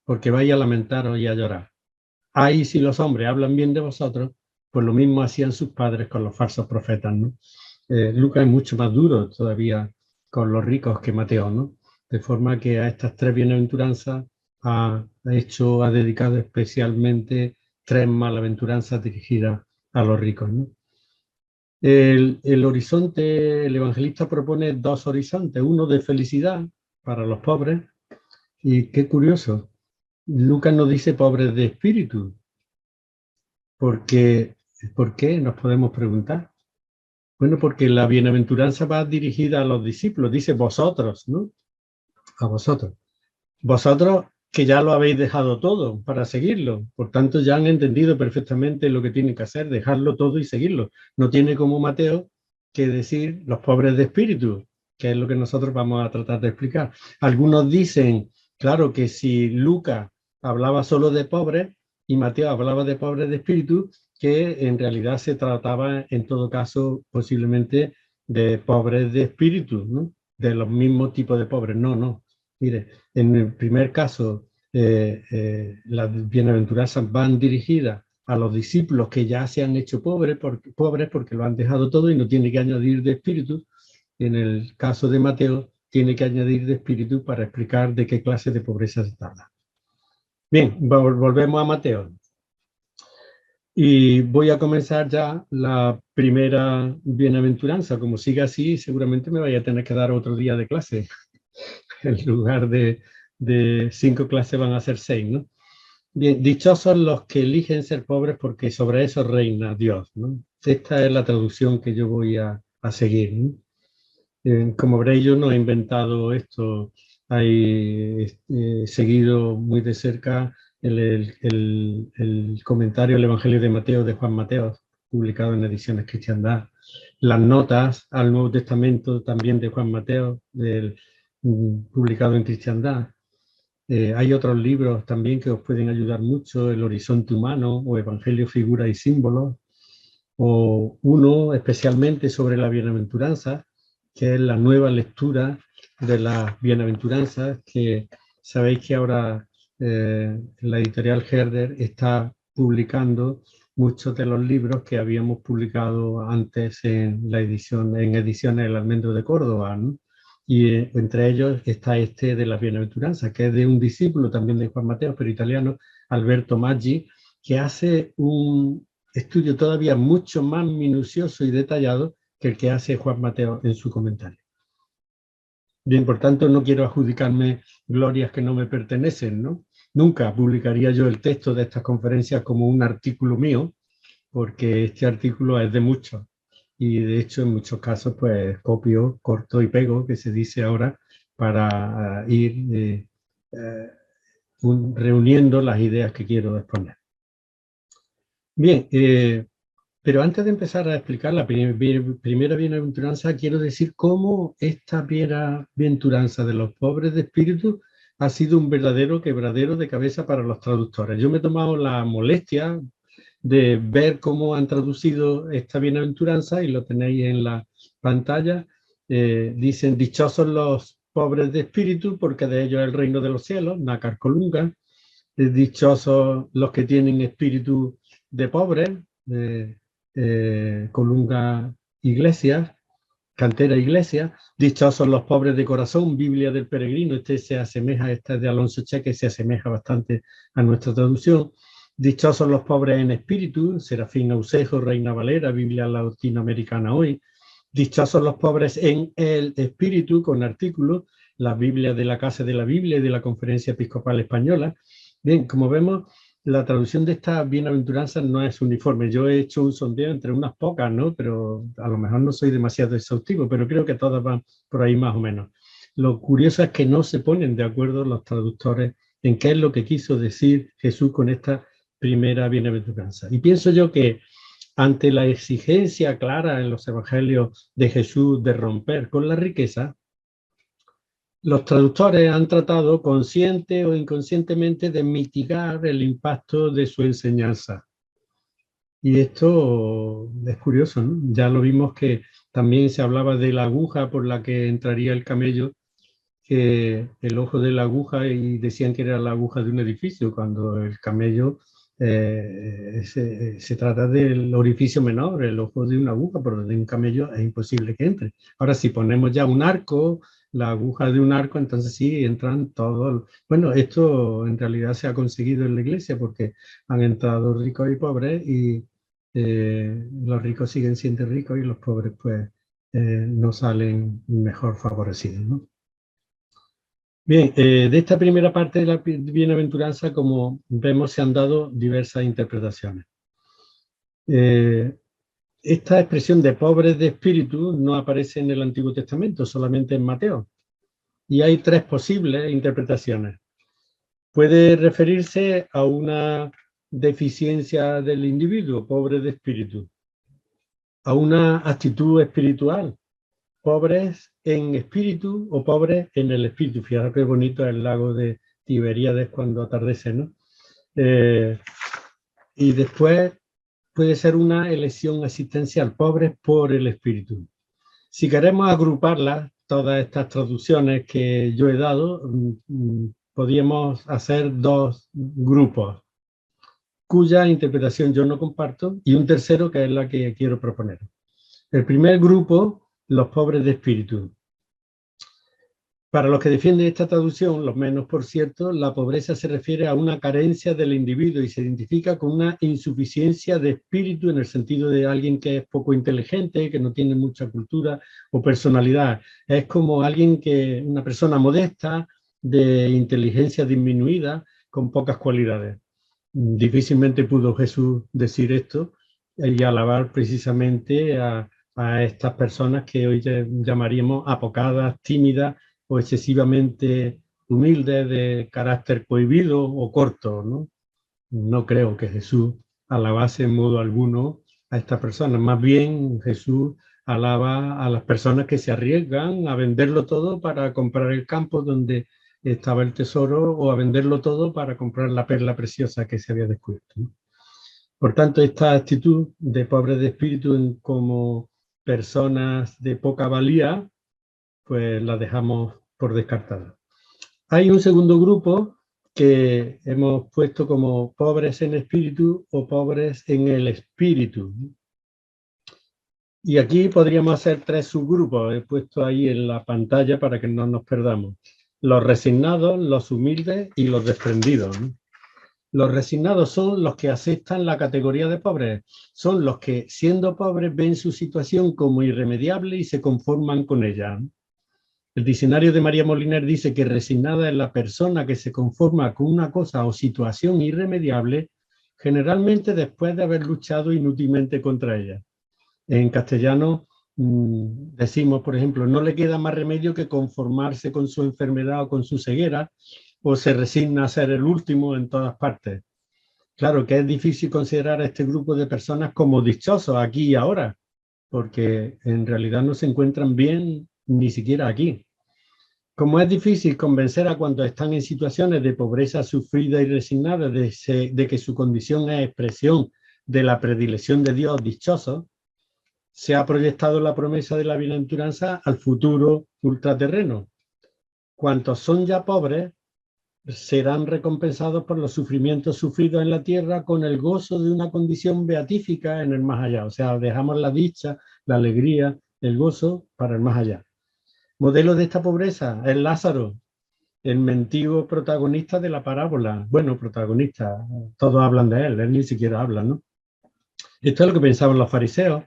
porque vais a lamentaros y a llorar. Ay si los hombres hablan bien de vosotros, pues lo mismo hacían sus padres con los falsos profetas, ¿no? Lucas es mucho más duro todavía con los ricos que Mateo, ¿no? De forma que a estas tres bienaventuranzas ha dedicado especialmente tres malaventuranzas dirigidas a los ricos, ¿no? El horizonte, el evangelista propone dos horizontes, uno de felicidad para los pobres, y qué curioso, Lucas nos dice pobres de espíritu, porque, ¿por qué? Nos podemos preguntar. Bueno, porque la bienaventuranza va dirigida a los discípulos, dice vosotros, ¿no? A vosotros. Vosotros que ya lo habéis dejado todo para seguirlo, por tanto ya han entendido perfectamente lo que tienen que hacer, dejarlo todo y seguirlo. No tiene como Mateo que decir los pobres de espíritu, que es lo que nosotros vamos a tratar de explicar. Algunos dicen, claro, que si Lucas hablaba solo de pobres y Mateo hablaba de pobres de espíritu, que en realidad se trataba en todo caso posiblemente de pobres de espíritu, ¿no? De los mismos tipos de pobres. No, no. Mire, en el primer caso, las bienaventuranzas van dirigidas a los discípulos que ya se han hecho pobres porque lo han dejado todo y no tiene que añadir de espíritu. En el caso de Mateo, tiene que añadir de espíritu para explicar de qué clase de pobreza se trata. Bien, volvemos a Mateo. Y voy a comenzar ya la primera bienaventuranza. Como siga así, seguramente me vaya a tener que dar otro día de clase. En lugar de 5 clases van a ser 6, ¿no? Bien, dichosos los que eligen ser pobres porque sobre eso reina Dios, ¿no? Esta es la traducción que yo voy a seguir, ¿no? Como veréis, yo no he inventado esto, he seguido muy de cerca el comentario del Evangelio de Mateo de Juan Mateo, publicado en Ediciones Cristiandad, las notas al Nuevo Testamento también de Juan Mateo, publicado en Cristiandad, Hay otros libros también que os pueden ayudar mucho, El horizonte humano o Evangelio, figuras y símbolos, o uno especialmente sobre la bienaventuranza, que es la nueva lectura de las bienaventuranzas, que sabéis que ahora la editorial Herder está publicando muchos de los libros que habíamos publicado antes en ediciones El Almendro de Córdoba, ¿no? Y entre ellos está este de las bienaventuranzas, que es de un discípulo también de Juan Mateo, pero italiano, Alberto Maggi, que hace un estudio todavía mucho más minucioso y detallado que el que hace Juan Mateo en su comentario. Bien, por tanto, no quiero adjudicarme glorias que no me pertenecen, ¿no? Nunca publicaría yo el texto de estas conferencias como un artículo mío, porque este artículo es de muchos. Y de hecho, en muchos casos, pues copio, corto y pego, que se dice ahora, para ir reuniendo las ideas que quiero exponer. Bien, pero antes de empezar a explicar la primera bienaventuranza, quiero decir cómo esta bienaventuranza de los pobres de espíritu ha sido un verdadero quebradero de cabeza para los traductores. Yo me he tomado la molestia de ver cómo han traducido esta bienaventuranza y lo tenéis en la pantalla. Dicen, dichosos los pobres de espíritu, porque de ellos es el reino de los cielos, Nácar Colunga. Dichosos los que tienen espíritu de pobres, Colunga Iglesias, Cantera Iglesia. Dichosos los pobres de corazón, Biblia del Peregrino. Este se asemeja, esta de Alonso Cheque, se asemeja bastante a nuestra traducción. Dichosos los pobres en espíritu, Serafín Ausejo, Reina Valera, Biblia Latinoamericana Hoy. Dichosos los pobres en el espíritu, con artículos, la Biblia de la Casa de la Biblia y de la Conferencia Episcopal Española. Bien, como vemos, la traducción de estas bienaventuranzas no es uniforme. Yo he hecho un sondeo entre unas pocas, ¿no? Pero a lo mejor no soy demasiado exhaustivo, pero creo que todas van por ahí más o menos. Lo curioso es que no se ponen de acuerdo los traductores en qué es lo que quiso decir Jesús con esta primera bienaventuranza. Y pienso yo que ante la exigencia clara en los evangelios de Jesús de romper con la riqueza, los traductores han tratado consciente o inconscientemente de mitigar el impacto de su enseñanza. Y esto es curioso, ¿no? Ya lo vimos que también se hablaba de la aguja por la que entraría el camello, que el ojo de la aguja, y decían que era la aguja de un edificio, cuando el camello se trata del orificio menor, el ojo de una aguja, por donde un camello es imposible que entre. Ahora, si ponemos ya un arco, la aguja de un arco, entonces sí entran todos. Bueno, esto en realidad se ha conseguido en la iglesia porque han entrado ricos y pobres y los ricos siguen siendo ricos y los pobres pues no salen mejor favorecidos, ¿no? Bien, de esta primera parte de la bienaventuranza, como vemos, se han dado diversas interpretaciones. Esta expresión de pobres de espíritu no aparece en el Antiguo Testamento, solamente en Mateo. Y hay tres posibles interpretaciones. Puede referirse a una deficiencia del individuo, pobre de espíritu, a una actitud espiritual, pobres en espíritu o pobres en el espíritu. Fíjate qué bonito es el lago de Tiberíades cuando atardece, ¿no? Y después puede ser una elección existencial, pobres por el espíritu. Si queremos agruparlas, todas estas traducciones que yo he dado, podríamos hacer dos grupos, cuya interpretación yo no comparto, y un tercero que es la que quiero proponer. El primer grupo, los pobres de espíritu. Para los que defienden esta traducción, los menos por cierto, la pobreza se refiere a una carencia del individuo y se identifica con una insuficiencia de espíritu en el sentido de alguien que es poco inteligente, que no tiene mucha cultura o personalidad. Es como alguien que, una persona modesta, de inteligencia disminuida, con pocas cualidades. Difícilmente pudo Jesús decir esto y alabar precisamente a estas personas que hoy llamaríamos apocadas, tímidas, o excesivamente humildes, de carácter cohibido o corto, ¿no? No creo que Jesús alabase en modo alguno a estas personas. Más bien Jesús alaba a las personas que se arriesgan a venderlo todo para comprar el campo donde estaba el tesoro, o a venderlo todo para comprar la perla preciosa que se había descubierto, ¿no? Por tanto, esta actitud de pobres de espíritu como personas de poca valía, pues la dejamos por descartada. Hay un segundo grupo que hemos puesto como pobres en espíritu o pobres en el espíritu. Y aquí podríamos hacer 3 subgrupos, he puesto ahí en la pantalla para que no nos perdamos. Los resignados, los humildes y los desprendidos, ¿no? Los resignados son los que aceptan la categoría de pobres, son los que, siendo pobres, ven su situación como irremediable y se conforman con ella. El diccionario de María Moliner dice que resignada es la persona que se conforma con una cosa o situación irremediable, generalmente después de haber luchado inútilmente contra ella. En castellano decimos, por ejemplo, no le queda más remedio que conformarse con su enfermedad o con su ceguera, o se resigna a ser el último en todas partes. Claro que es difícil considerar a este grupo de personas como dichosos aquí y ahora, porque en realidad no se encuentran bien ni siquiera aquí. Como es difícil convencer a cuantos están en situaciones de pobreza sufrida y resignada de que su condición es expresión de la predilección de Dios dichoso, se ha proyectado la promesa de la bienaventuranza al futuro ultraterreno. Cuantos son ya pobres serán recompensados por los sufrimientos sufridos en la tierra con el gozo de una condición beatífica en el más allá. O sea, dejamos la dicha, la alegría, el gozo para el más allá. Modelo de esta pobreza es Lázaro, el mendigo protagonista de la parábola. Bueno, protagonista, todos hablan de él ni siquiera habla, ¿no? Esto es lo que pensaban los fariseos,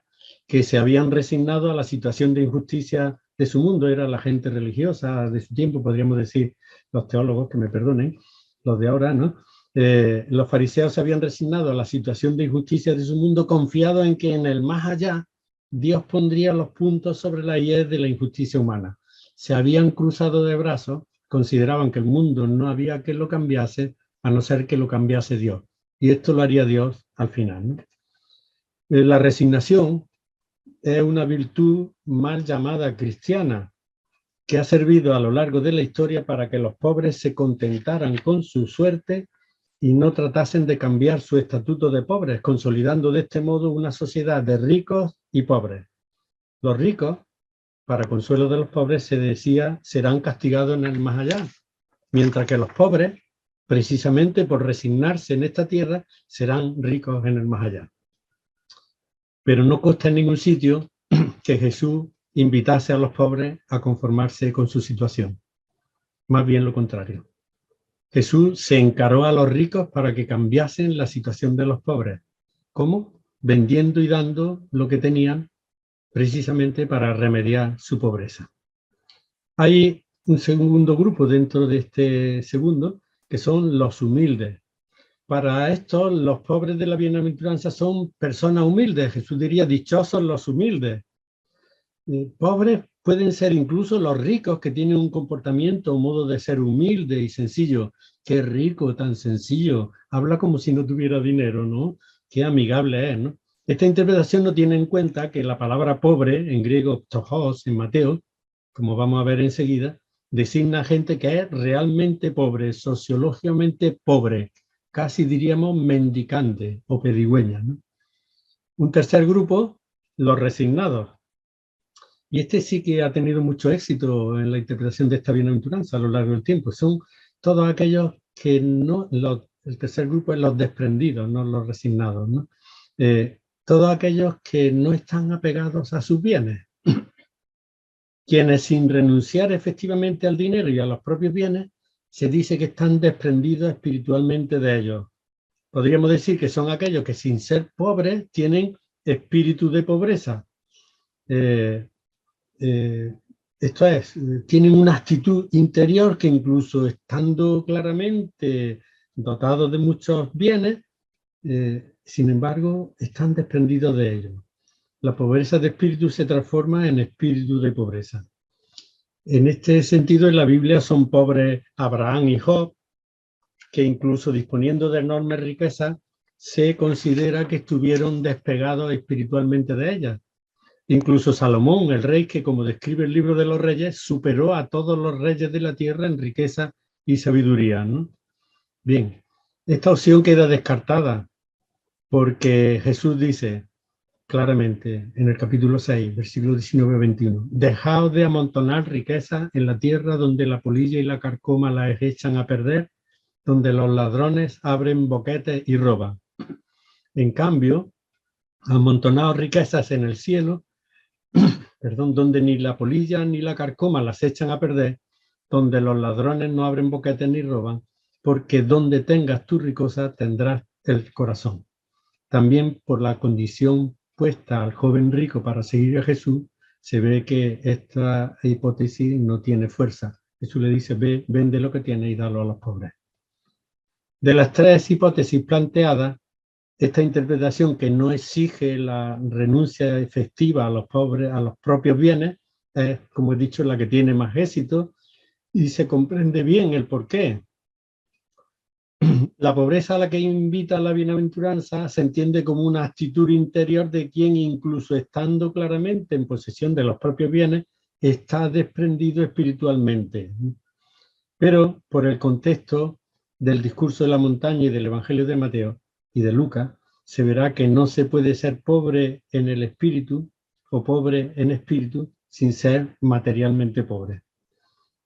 que se habían resignado a la situación de injusticia de su mundo, era la gente religiosa de su tiempo, podríamos decir los teólogos, que me perdonen, los de ahora, ¿no? Los fariseos se habían resignado a la situación de injusticia de su mundo, confiados en que en el más allá Dios pondría los puntos sobre la IES de la injusticia humana. Se habían cruzado de brazos, consideraban que el mundo no había que lo cambiase, a no ser que lo cambiase Dios. Y esto lo haría Dios al final, ¿no? La resignación es una virtud mal llamada cristiana, que ha servido a lo largo de la historia para que los pobres se contentaran con su suerte y no tratasen de cambiar su estatuto de pobres, consolidando de este modo una sociedad de ricos y pobres. Los ricos, para consuelo de los pobres, se decía, serán castigados en el más allá, mientras que los pobres, precisamente por resignarse en esta tierra, serán ricos en el más allá. Pero no consta en ningún sitio que Jesús invitase a los pobres a conformarse con su situación. Más bien lo contrario. Jesús se encaró a los ricos para que cambiasen la situación de los pobres. ¿Cómo? Vendiendo y dando lo que tenían precisamente para remediar su pobreza. Hay un segundo grupo dentro de este segundo, que son los humildes. Para estos, los pobres de la bienaventuranza son personas humildes. Jesús diría, dichosos los humildes. Pobres pueden ser incluso los ricos que tienen un comportamiento, un modo de ser humilde y sencillo. Qué rico, tan sencillo. Habla como si no tuviera dinero, ¿no? Qué amigable es, ¿no? Esta interpretación no tiene en cuenta que la palabra pobre, en griego ptojos, en Mateo, como vamos a ver enseguida, designa gente que es realmente pobre, sociológicamente pobre, casi diríamos mendicante o pedigüeña, ¿no? Un tercer grupo, los resignados. Y este sí que ha tenido mucho éxito en la interpretación de esta bienaventuranza a lo largo del tiempo. Son todos aquellos que no, el tercer grupo es los desprendidos, no los resignados, ¿no? Todos aquellos que no están apegados a sus bienes, quienes sin renunciar efectivamente al dinero y a los propios bienes, se dice que están desprendidos espiritualmente de ellos. Podríamos decir que son aquellos que sin ser pobres tienen espíritu de pobreza. Esto es, tienen una actitud interior que incluso estando claramente dotados de muchos bienes, sin embargo, están desprendidos de ellos. La pobreza de espíritu se transforma en espíritu de pobreza. En este sentido, en la Biblia son pobres Abraham y Job, que incluso disponiendo de enormes riquezas, se considera que estuvieron despegados espiritualmente de ellas. Incluso Salomón, el rey que, como describe el libro de los reyes, superó a todos los reyes de la tierra en riqueza y sabiduría, ¿no? Bien, esta opción queda descartada porque Jesús dice claramente en el capítulo 6, versículos 19-21, dejaos de amontonar riquezas en la tierra donde la polilla y la carcoma las echan a perder, donde los ladrones abren boquetes y roban. En cambio, amontonaos riquezas en el cielo, donde ni la polilla ni la carcoma las echan a perder, donde los ladrones no abren boquetes ni roban, porque donde tengas tu riqueza tendrás el corazón. También por la condición puesta al joven rico para seguir a Jesús, se ve que esta hipótesis no tiene fuerza. Jesús le dice, ve, vende lo que tienes y dalo a los pobres. De las tres hipótesis planteadas, esta interpretación que no exige la renuncia efectiva a los pobres, a los propios bienes, es, como he dicho, la que tiene más éxito y se comprende bien el porqué. La pobreza a la que invita la bienaventuranza se entiende como una actitud interior de quien, incluso estando claramente en posesión de los propios bienes, está desprendido espiritualmente. Pero por el contexto del discurso de la montaña y del Evangelio de Mateo y de Lucas, se verá que no se puede ser pobre en el espíritu o pobre en espíritu sin ser materialmente pobre.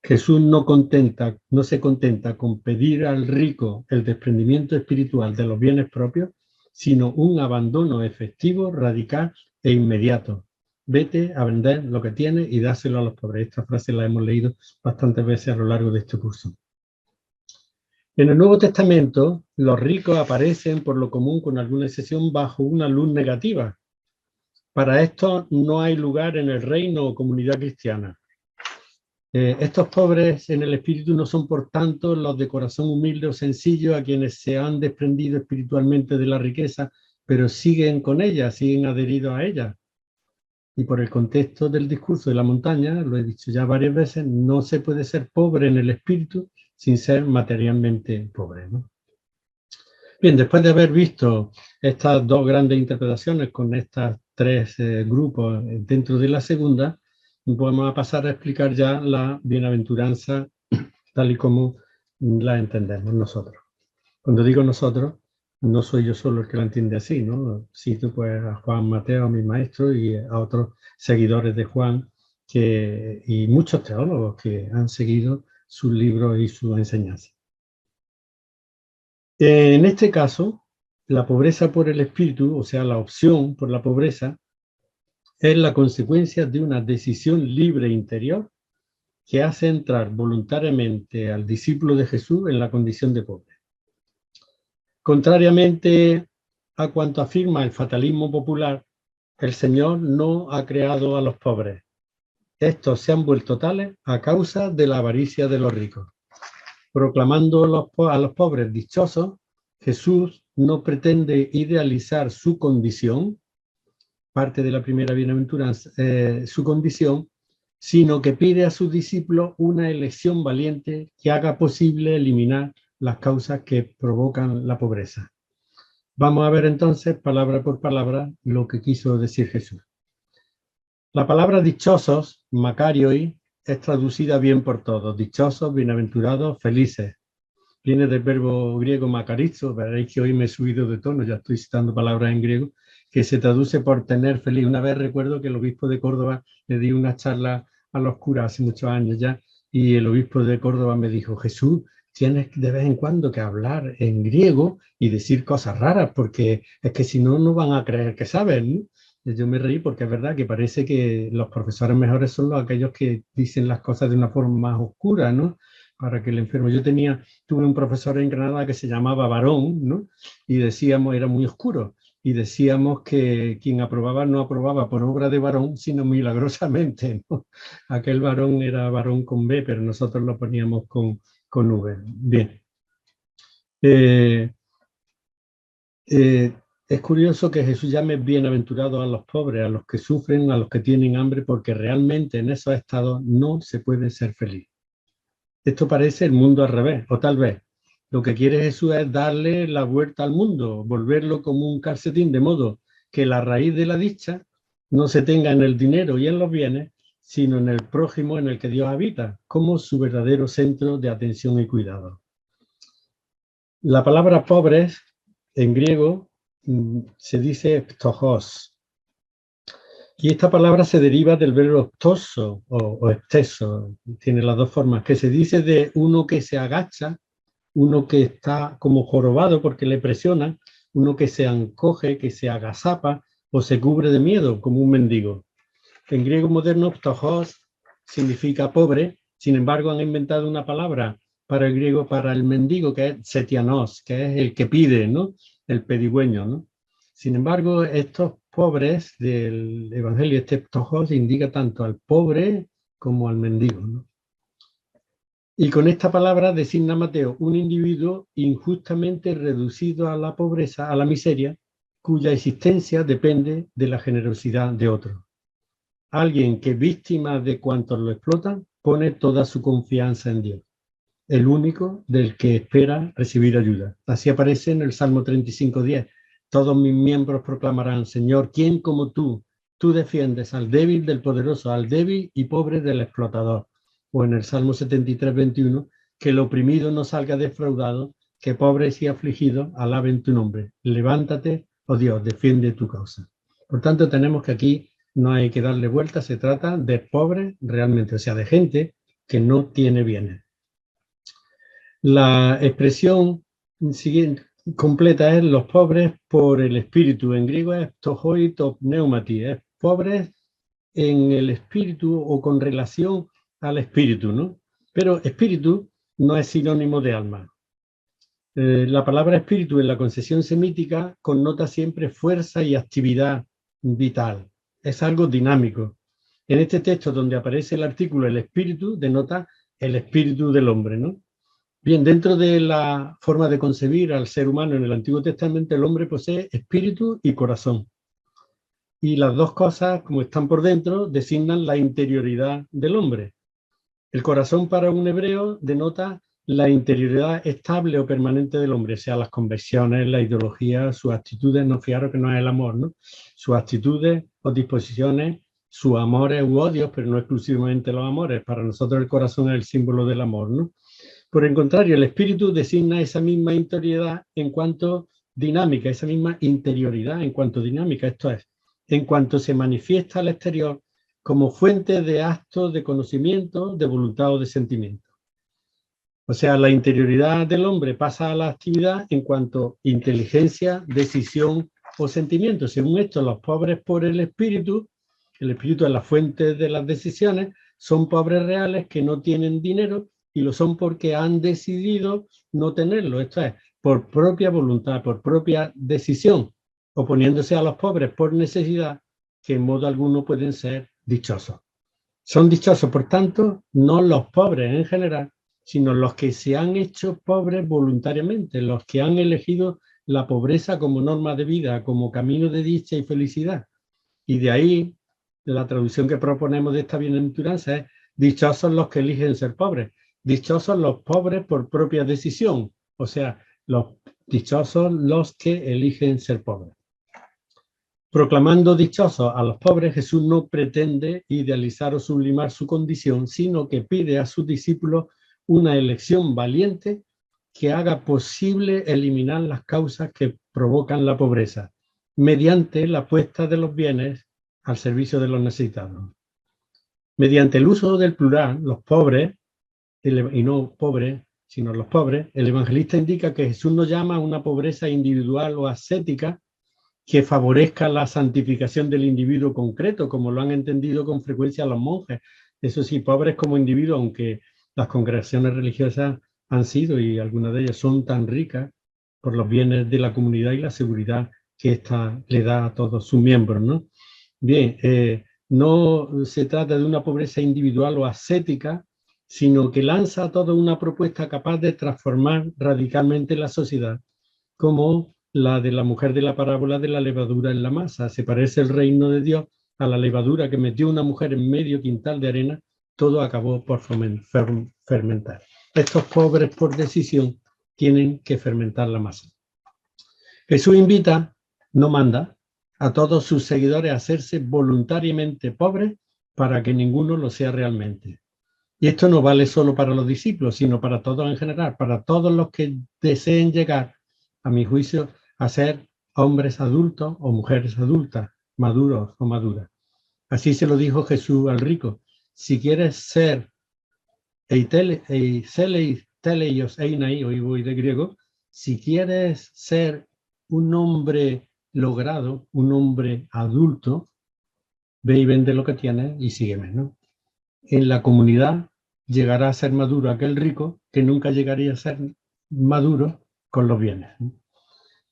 Jesús no se contenta con pedir al rico el desprendimiento espiritual de los bienes propios, sino un abandono efectivo, radical e inmediato. Vete a vender lo que tienes y dáselo a los pobres. Esta frase la hemos leído bastantes veces a lo largo de este curso. En el Nuevo Testamento, los ricos aparecen por lo común, con alguna excepción, bajo una luz negativa. Para esto no hay lugar en el reino o comunidad cristiana. Estos pobres en el espíritu no son, por tanto, los de corazón humilde o sencillo a quienes se han desprendido espiritualmente de la riqueza, pero siguen con ella, siguen adheridos a ella. Y por el contexto del discurso de la montaña, lo he dicho ya varias veces, no se puede ser pobre en el espíritu sin ser materialmente pobre, ¿no? Bien, después de haber visto estas dos grandes interpretaciones con estos tres grupos dentro de la segunda, vamos a pasar a explicar ya la bienaventuranza tal y como la entendemos nosotros. Cuando digo nosotros, no soy yo solo el que la entiende así, ¿no? Cito pues a Juan Mateo, mi maestro, y a otros seguidores de Juan, y muchos teólogos que han seguido sus libros y su enseñanza. En este caso, la pobreza por el espíritu, o sea, la opción por la pobreza, es la consecuencia de una decisión libre interior que hace entrar voluntariamente al discípulo de Jesús en la condición de pobre. Contrariamente a cuanto afirma el fatalismo popular, el Señor no ha creado a los pobres. Estos se han vuelto tales a causa de la avaricia de los ricos. Proclamando a los pobres dichosos, Jesús no pretende idealizar su condición, parte de la primera bienaventuranza, su condición, sino que pide a sus discípulos una elección valiente que haga posible eliminar las causas que provocan la pobreza. Vamos a ver entonces, palabra por palabra, lo que quiso decir Jesús. La palabra dichosos, makarioi, es traducida bien por todos. Dichosos, bienaventurados, felices. Viene del verbo griego makarizo, veréis que hoy me he subido de tono, ya estoy citando palabras en griego, que se traduce por tener feliz. Una vez recuerdo que el obispo de Córdoba le di una charla a los curas hace muchos años ya, y el obispo de Córdoba me dijo, Jesús, tienes de vez en cuando que hablar en griego y decir cosas raras, porque es que si no, no van a creer que sabes, ¿no? Y yo me reí porque es verdad que parece que los profesores mejores son aquellos que dicen las cosas de una forma más oscura, ¿no? Para que el enfermo. Tuve un profesor en Granada que se llamaba Varón, ¿no? Y decíamos, era muy oscuro, y decíamos que quien aprobaba no aprobaba por obra de varón, sino milagrosamente, ¿no? Aquel varón era varón con B, pero nosotros lo poníamos con V. Bien. Es curioso que Jesús llame bienaventurados a los pobres, a los que sufren, a los que tienen hambre, porque realmente en esos estados no se puede ser feliz. Esto parece el mundo al revés, o tal vez lo que quiere Jesús es darle la vuelta al mundo, volverlo como un calcetín, de modo que la raíz de la dicha no se tenga en el dinero y en los bienes, sino en el prójimo en el que Dios habita, como su verdadero centro de atención y cuidado. La palabra pobres en griego se dice ptojos, y esta palabra se deriva del verbo ptoso o epteso, tiene las dos formas, que se dice de uno que se agacha, uno que está como jorobado porque le presiona, uno que se encoge, que se agazapa o se cubre de miedo, como un mendigo. En griego moderno, ptojos significa pobre, sin embargo han inventado una palabra para el griego, para el mendigo, que es setianos, que es el que pide, ¿no? El pedigüeño, ¿no? Sin embargo, estos pobres del Evangelio, este ptojos indica tanto al pobre como al mendigo, ¿no? Y con esta palabra designa Mateo un individuo injustamente reducido a la pobreza, a la miseria, cuya existencia depende de la generosidad de otros. Alguien que, víctima de cuantos lo explotan, pone toda su confianza en Dios, el único del que espera recibir ayuda. Así aparece en el Salmo 35:10. Todos mis miembros proclamarán: Señor, ¿quién como tú? Tú defiendes al débil del poderoso, al débil y pobre del explotador. O en el Salmo 73:21, que el oprimido no salga defraudado, que pobres y afligidos alaben tu nombre. Levántate, oh Dios, defiende tu causa. Por tanto, tenemos que aquí no hay que darle vuelta, se trata de pobres realmente, o sea, de gente que no tiene bienes. La expresión siguiente, completa, es los pobres por el espíritu. En griego es ptojoi to pneumati, es pobres en el espíritu o con relación al espíritu, ¿no? Pero espíritu no es sinónimo de alma. La palabra espíritu en la concepción semítica connota siempre fuerza y actividad vital. Es algo dinámico. En este texto donde aparece el artículo el espíritu, denota el espíritu del hombre, ¿no? Bien, dentro de la forma de concebir al ser humano en el Antiguo Testamento, el hombre posee espíritu y corazón. Y las dos cosas, como están por dentro, designan la interioridad del hombre. El corazón para un hebreo denota la interioridad estable o permanente del hombre, sea las convicciones, la ideología, sus actitudes, no fijaros que no es el amor, ¿no? Sus actitudes o disposiciones, sus amores u odios, pero no exclusivamente los amores. Para nosotros el corazón es el símbolo del amor, ¿no? Por el contrario, el espíritu designa esa misma interioridad en cuanto dinámica, esa misma interioridad en cuanto dinámica, esto es, en cuanto se manifiesta al exterior como fuente de actos de conocimiento, de voluntad o de sentimiento. O sea, la interioridad del hombre pasa a la actividad en cuanto inteligencia, decisión o sentimiento. Según esto, los pobres por el espíritu es la fuente de las decisiones, son pobres reales que no tienen dinero y lo son porque han decidido no tenerlo. Esto es, por propia voluntad, por propia decisión, oponiéndose a los pobres por necesidad, que en modo alguno pueden ser dichosos. Son dichosos, por tanto, no los pobres en general, sino los que se han hecho pobres voluntariamente, los que han elegido la pobreza como norma de vida, como camino de dicha y felicidad. Y de ahí, la traducción que proponemos de esta bienaventuranza es: dichosos los que eligen ser pobres, dichosos los pobres por propia decisión, o sea, dichosos los que eligen ser pobres. Proclamando dichosos a los pobres, Jesús no pretende idealizar o sublimar su condición, sino que pide a sus discípulos una elección valiente que haga posible eliminar las causas que provocan la pobreza, mediante la puesta de los bienes al servicio de los necesitados. Mediante el uso del plural, los pobres, y no pobres, sino los pobres, el evangelista indica que Jesús no llama a una pobreza individual o ascética que favorezca la santificación del individuo concreto, como lo han entendido con frecuencia los monjes. Eso sí, pobres como individuos, aunque las congregaciones religiosas han sido, y algunas de ellas son tan ricas por los bienes de la comunidad y la seguridad que ésta le da a todos sus miembros, ¿no? Bien, no se trata de una pobreza individual o ascética, sino que lanza toda una propuesta capaz de transformar radicalmente la sociedad, como la de la mujer de la parábola de la levadura en la masa. Se parece el reino de Dios a la levadura que metió una mujer en medio quintal de arena, todo acabó por fermentar. Estos pobres por decisión tienen que fermentar la masa. Jesús invita, no manda, a todos sus seguidores a hacerse voluntariamente pobres para que ninguno lo sea realmente. Y esto no vale solo para los discípulos, sino para todos en general, para todos los que deseen llegar, a mi juicio, a ser hombres adultos o mujeres adultas, maduros o maduras. Así se lo dijo Jesús al rico. Si quieres ser teleios einai, hoy voy de griego, si quieres ser un hombre logrado, un hombre adulto, ve y vende lo que tienes y sígueme, ¿no? En la comunidad llegará a ser maduro aquel rico que nunca llegaría a ser maduro con los bienes, ¿no?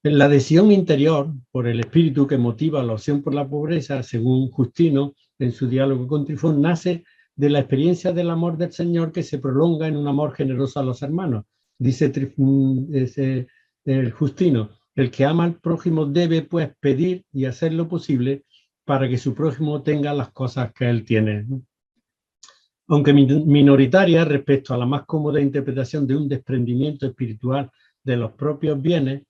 En la adhesión interior por el espíritu que motiva la opción por la pobreza, según Justino en su diálogo con Trifón, nace de la experiencia del amor del Señor que se prolonga en un amor generoso a los hermanos. Dice el Justino, el que ama al prójimo debe pues pedir y hacer lo posible para que su prójimo tenga las cosas que él tiene, ¿no? Aunque minoritaria respecto a la más cómoda interpretación de un desprendimiento espiritual de los propios bienes,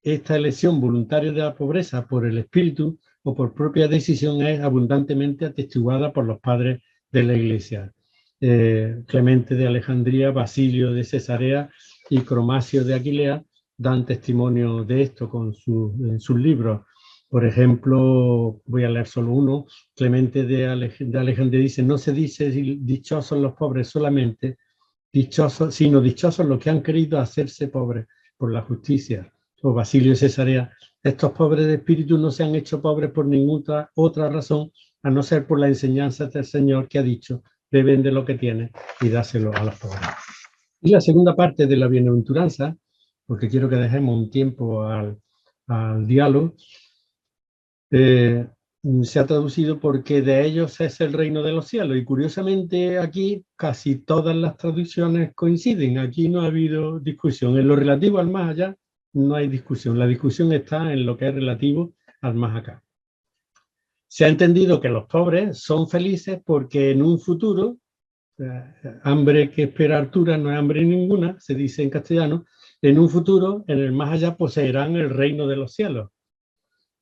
esta elección voluntaria de la pobreza por el espíritu o por propia decisión es abundantemente atestiguada por los padres de la Iglesia. Clemente de Alejandría, Basilio de Cesarea y Cromacio de Aquilea dan testimonio de esto en sus libros. Por ejemplo, voy a leer solo uno. Clemente de Alejandría dice: no se dice dichosos los pobres solamente, sino dichosos los que han querido hacerse pobres por la justicia. O Basilio de Cesarea: estos pobres de espíritu no se han hecho pobres por ninguna otra razón, a no ser por la enseñanza del Señor, que ha dicho: ve, vende lo que tienes y dáselo a los pobres. Y la segunda parte de la bienaventuranza, porque quiero que dejemos un tiempo al diálogo, se ha traducido porque de ellos es el reino de los cielos, y curiosamente aquí casi todas las traducciones coinciden. Aquí no ha habido discusión. En lo relativo al más allá no hay discusión. La discusión está en lo que es relativo al más acá. Se ha entendido que los pobres son felices porque en un futuro, hambre que espera Artura no es hambre ninguna, se dice en castellano, en un futuro, en el más allá, poseerán el reino de los cielos.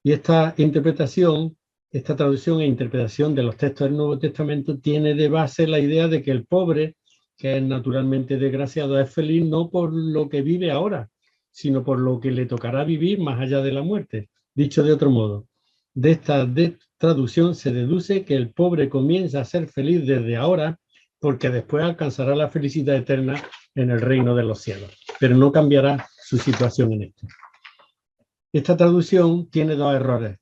Y esta interpretación, esta traducción e interpretación de los textos del Nuevo Testamento tiene de base la idea de que el pobre, que es naturalmente desgraciado, es feliz no por lo que vive ahora, sino por lo que le tocará vivir más allá de la muerte. Dicho de otro modo, de esta traducción se deduce que el pobre comienza a ser feliz desde ahora, porque después alcanzará la felicidad eterna en el reino de los cielos, pero no cambiará su situación en esto. Esta traducción tiene dos errores,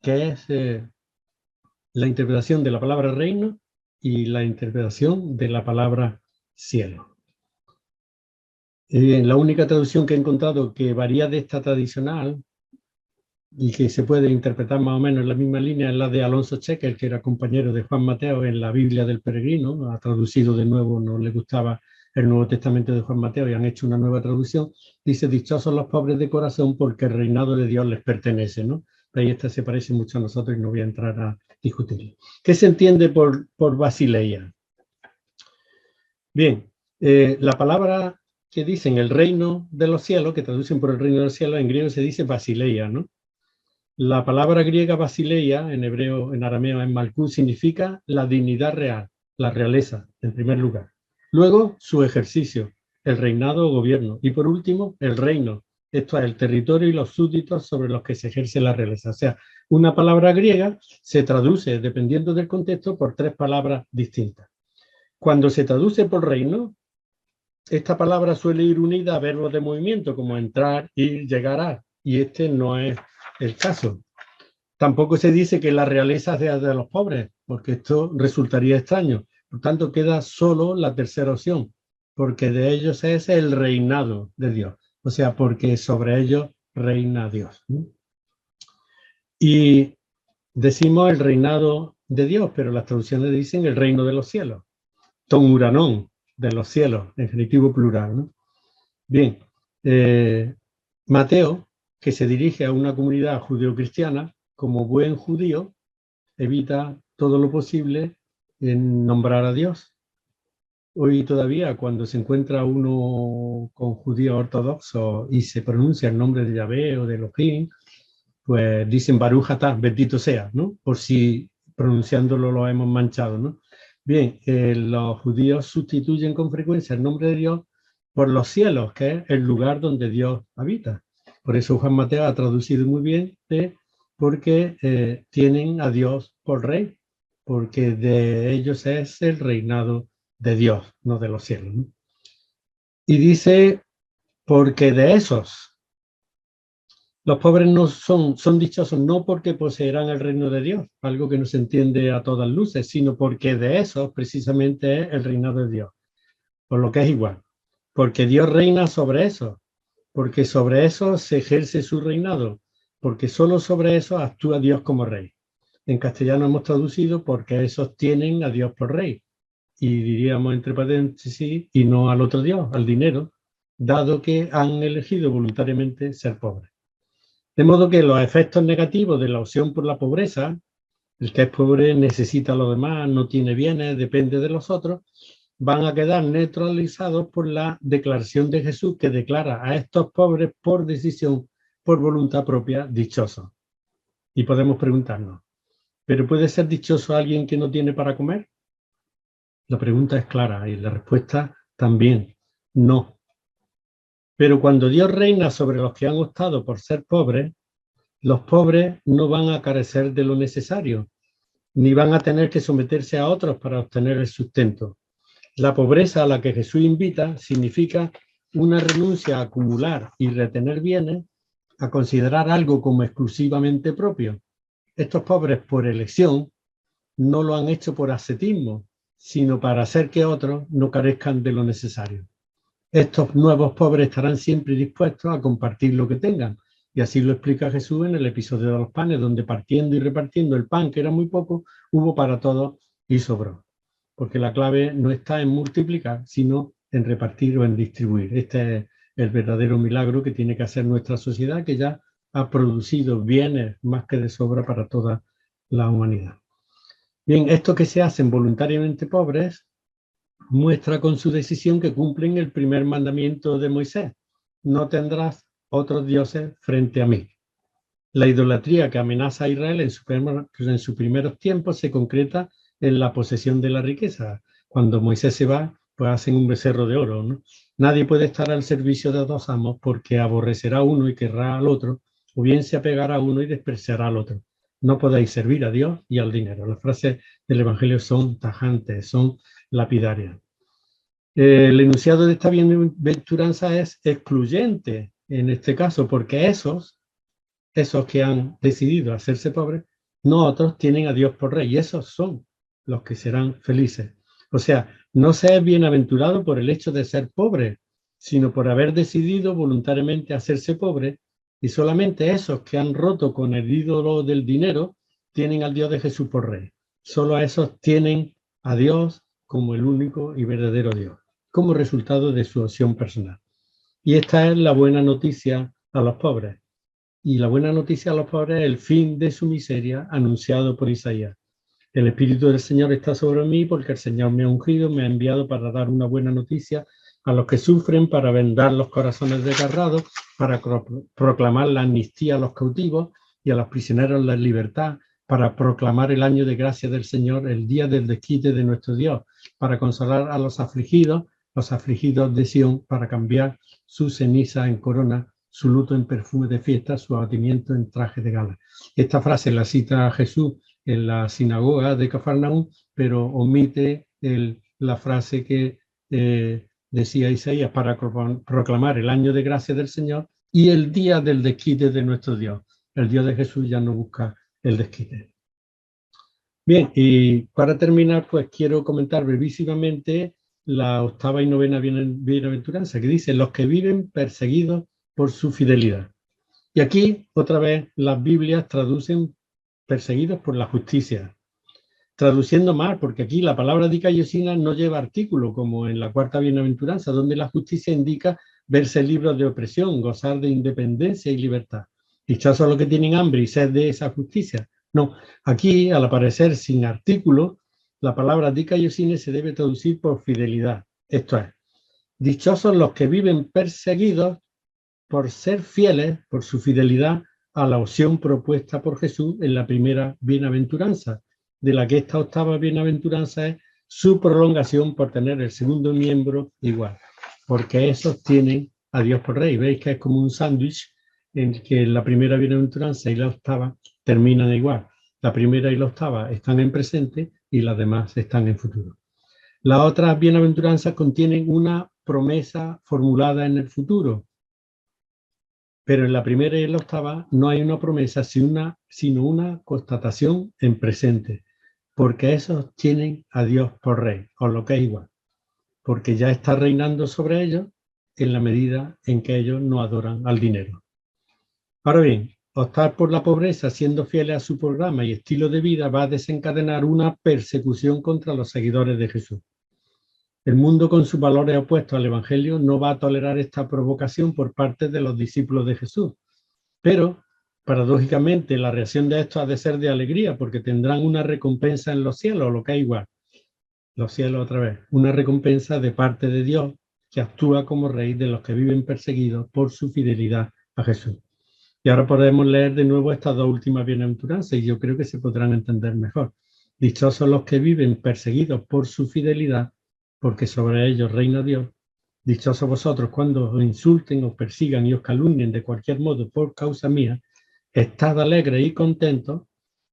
que es la interpretación de la palabra reino y la interpretación de la palabra cielo. La única traducción que he encontrado que varía de esta tradicional y que se puede interpretar más o menos en la misma línea es la de Alonso Chequer, que era compañero de Juan Mateo en la Biblia del Peregrino. Ha traducido de nuevo, no le gustaba el Nuevo Testamento de Juan Mateo y han hecho una nueva traducción. Dice: dichosos los pobres de corazón porque el reinado de Dios les pertenece, ¿no? Ahí esta se parece mucho a nosotros y no voy a entrar a discutirlo. ¿Qué se entiende por basileia? Bien, la palabra que dicen el reino de los cielos, que traducen por el reino de los cielos, en griego se dice basileia, ¿no? La palabra griega basileia, en hebreo, en arameo, en malkut, significa la dignidad real, la realeza, en primer lugar. Luego, su ejercicio, el reinado o gobierno. Y por último, el reino, esto es el territorio y los súbditos sobre los que se ejerce la realeza. O sea, una palabra griega se traduce, dependiendo del contexto, por tres palabras distintas. Cuando se traduce por reino, esta palabra suele ir unida a verbos de movimiento, como entrar, ir, llegar a, y este no es el caso. Tampoco se dice que la realeza sea de los pobres, porque esto resultaría extraño. Por tanto, queda solo la tercera opción, porque de ellos es el reinado de Dios. O sea, porque sobre ellos reina Dios, ¿no? Y decimos el reinado de Dios, pero las traducciones dicen el reino de los cielos. Ton uranon, de los cielos, en genitivo plural, ¿no? Bien, Mateo, que se dirige a una comunidad judeocristiana, como buen judío, evita todo lo posible en nombrar a Dios. Hoy todavía, cuando se encuentra uno con judíos ortodoxos y se pronuncia el nombre de Yahvé o de Elohim, pues dicen Baruch atah, bendito sea, ¿no? Por si pronunciándolo lo hemos manchado, ¿no? Bien, los judíos sustituyen con frecuencia el nombre de Dios por los cielos, que es el lugar donde Dios habita. Por eso Juan Mateo ha traducido muy bien, porque tienen a Dios por rey, porque de ellos es el reinado de Dios, no de los cielos, ¿no? Y dice, porque de esos, los pobres no son dichosos no porque poseerán el reino de Dios, algo que no se entiende a todas luces, sino porque de esos precisamente es el reinado de Dios, por lo que es igual, porque Dios reina sobre eso, porque sobre eso se ejerce su reinado, porque solo sobre eso actúa Dios como rey. En castellano hemos traducido porque esos tienen a Dios por rey, y diríamos entre paréntesis, y no al otro Dios, al dinero, dado que han elegido voluntariamente ser pobres. De modo que los efectos negativos de la opción por la pobreza, el que es pobre necesita lo demás, no tiene bienes, depende de los otros, van a quedar neutralizados por la declaración de Jesús que declara a estos pobres por decisión, por voluntad propia, dichosos. Y podemos preguntarnos, ¿pero puede ser dichoso alguien que no tiene para comer? La pregunta es clara y la respuesta también, no. Pero cuando Dios reina sobre los que han optado por ser pobres, los pobres no van a carecer de lo necesario, ni van a tener que someterse a otros para obtener el sustento. La pobreza a la que Jesús invita significa una renuncia a acumular y retener bienes, a considerar algo como exclusivamente propio. Estos pobres, por elección, no lo han hecho por ascetismo, sino para hacer que otros no carezcan de lo necesario. Estos nuevos pobres estarán siempre dispuestos a compartir lo que tengan. Y así lo explica Jesús en el episodio de los panes, donde partiendo y repartiendo el pan, que era muy poco, hubo para todos y sobró. Porque la clave no está en multiplicar, sino en repartir o en distribuir. Este es el verdadero milagro que tiene que hacer nuestra sociedad, que ya ha producido bienes más que de sobra para toda la humanidad. Bien, estos que se hacen voluntariamente pobres muestra con su decisión que cumplen el primer mandamiento de Moisés: no tendrás otros dioses frente a mí. La idolatría que amenaza a Israel en sus primeros tiempos se concreta en la posesión de la riqueza. Cuando Moisés se va, pues hacen un becerro de oro, ¿no? Nadie puede estar al servicio de dos amos porque aborrecerá a uno y querrá al otro, o bien se apegará a uno y despreciará al otro. No podéis servir a Dios y al dinero. Las frases del Evangelio son tajantes, son lapidarias. El enunciado de esta bienaventuranza es excluyente en este caso, porque esos que han decidido hacerse pobres, no otros, tienen a Dios por rey, y esos son los que serán felices. O sea, no se es bienaventurado por el hecho de ser pobre, sino por haber decidido voluntariamente hacerse pobre, y solamente esos que han roto con el ídolo del dinero tienen al Dios de Jesús por rey. Solo esos tienen a Dios como el único y verdadero Dios, como resultado de su opción personal. Y esta es la buena noticia a los pobres. Y la buena noticia a los pobres es el fin de su miseria anunciado por Isaías. El Espíritu del Señor está sobre mí porque el Señor me ha ungido, me ha enviado para dar una buena noticia a los que sufren, para vendar los corazones desgarrados, para proclamar la amnistía a los cautivos y a los prisioneros la libertad, para proclamar el año de gracia del Señor, el día del desquite de nuestro Dios, para consolar a los afligidos de Sión, para cambiar su ceniza en corona, su luto en perfume de fiesta, su abatimiento en traje de gala. Esta frase la cita Jesús en la sinagoga de Cafarnaúm, pero omite la frase que decía Isaías: para proclamar el año de gracia del Señor y el día del desquite de nuestro Dios. El Dios de Jesús ya no busca el desquite. Bien, y para terminar, pues quiero comentar brevísimamente la octava y novena bienaventuranza, que dice: los que viven perseguidos por su fidelidad. Y aquí, otra vez, las Biblias traducen perseguidos por la justicia, traduciendo mal, porque aquí la palabra dikaiosina no lleva artículo, como en la cuarta bienaventuranza, donde la justicia indica verse libres de opresión, gozar de independencia y libertad. Dichosos los que tienen hambre y sed de esa justicia. No, aquí, al aparecer sin artículo, la palabra dikaiosine se debe traducir por fidelidad. Esto es, dichosos los que viven perseguidos por ser fieles, por su fidelidad a la opción propuesta por Jesús en la primera bienaventuranza, de la que esta octava bienaventuranza es su prolongación por tener el segundo miembro igual, porque esos tienen a Dios por Rey. Veis que es como un sándwich en que la primera bienaventuranza y la octava terminan igual. La primera y la octava están en presente y las demás están en futuro. Las otras bienaventuranzas contienen una promesa formulada en el futuro, pero en la primera y en la octava no hay una promesa, sino una constatación en presente, porque esos tienen a Dios por Rey, o lo que es igual, porque ya está reinando sobre ellos en la medida en que ellos no adoran al dinero. Ahora bien, optar por la pobreza siendo fieles a su programa y estilo de vida va a desencadenar una persecución contra los seguidores de Jesús. El mundo, con sus valores opuestos al Evangelio, no va a tolerar esta provocación por parte de los discípulos de Jesús. Pero, paradójicamente, la reacción de estos ha de ser de alegría, porque tendrán una recompensa en los cielos, lo que es igual. Los cielos otra vez. Una recompensa de parte de Dios, que actúa como Rey de los que viven perseguidos por su fidelidad a Jesús. Y ahora podemos leer de nuevo estas dos últimas bienaventuranzas y yo creo que se podrán entender mejor. Dichosos los que viven perseguidos por su fidelidad, porque sobre ellos reina Dios. Dichosos vosotros cuando os insulten, os persigan y os calumnien de cualquier modo por causa mía. Estad alegres y contentos,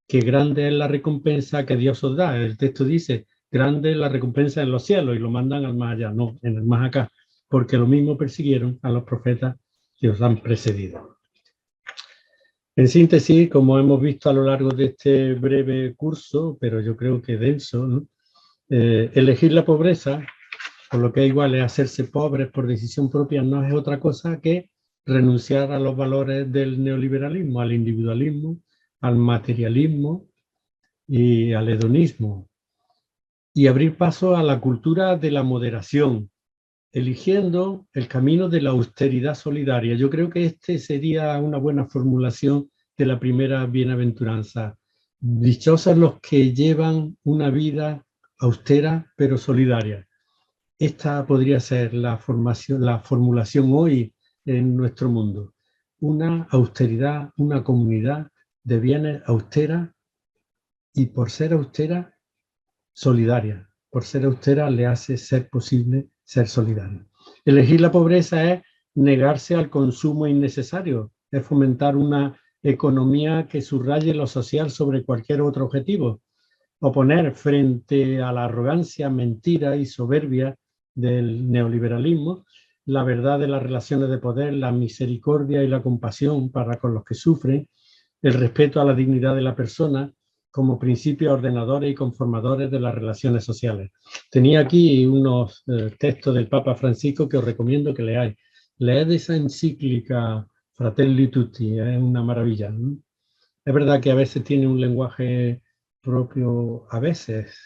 que grande es la recompensa que Dios os da. El texto dice, grande es la recompensa en los cielos, y lo mandan al más allá, no, en el más acá, porque lo mismo persiguieron a los profetas que os han precedido. En síntesis, como hemos visto a lo largo de este breve curso, pero yo creo que denso, ¿no? Elegir la pobreza, por lo que es igual es hacerse pobres por decisión propia, no es otra cosa que renunciar a los valores del neoliberalismo, al individualismo, al materialismo y al hedonismo, y abrir paso a la cultura de la moderación, eligiendo el camino de la austeridad solidaria. Yo creo que este sería una buena formulación de la primera bienaventuranza. Dichosos los que llevan una vida austera pero solidaria. Esta podría ser la formulación hoy en nuestro mundo. Una austeridad, una comunidad de bienes austera y por ser austera, solidaria. Por ser austera le hace ser posible ser solidario. Elegir la pobreza es negarse al consumo innecesario, es fomentar una economía que subraye lo social sobre cualquier otro objetivo, oponer frente a la arrogancia, mentira y soberbia del neoliberalismo la verdad de las relaciones de poder, la misericordia y la compasión para con los que sufren, el respeto a la dignidad de la persona como principios ordenadores y conformadores de las relaciones sociales. Tenía aquí unos textos del Papa Francisco que os recomiendo que leáis. Leed esa encíclica Fratelli Tutti, es una maravilla, ¿no? Es verdad que a veces tiene un lenguaje propio, a veces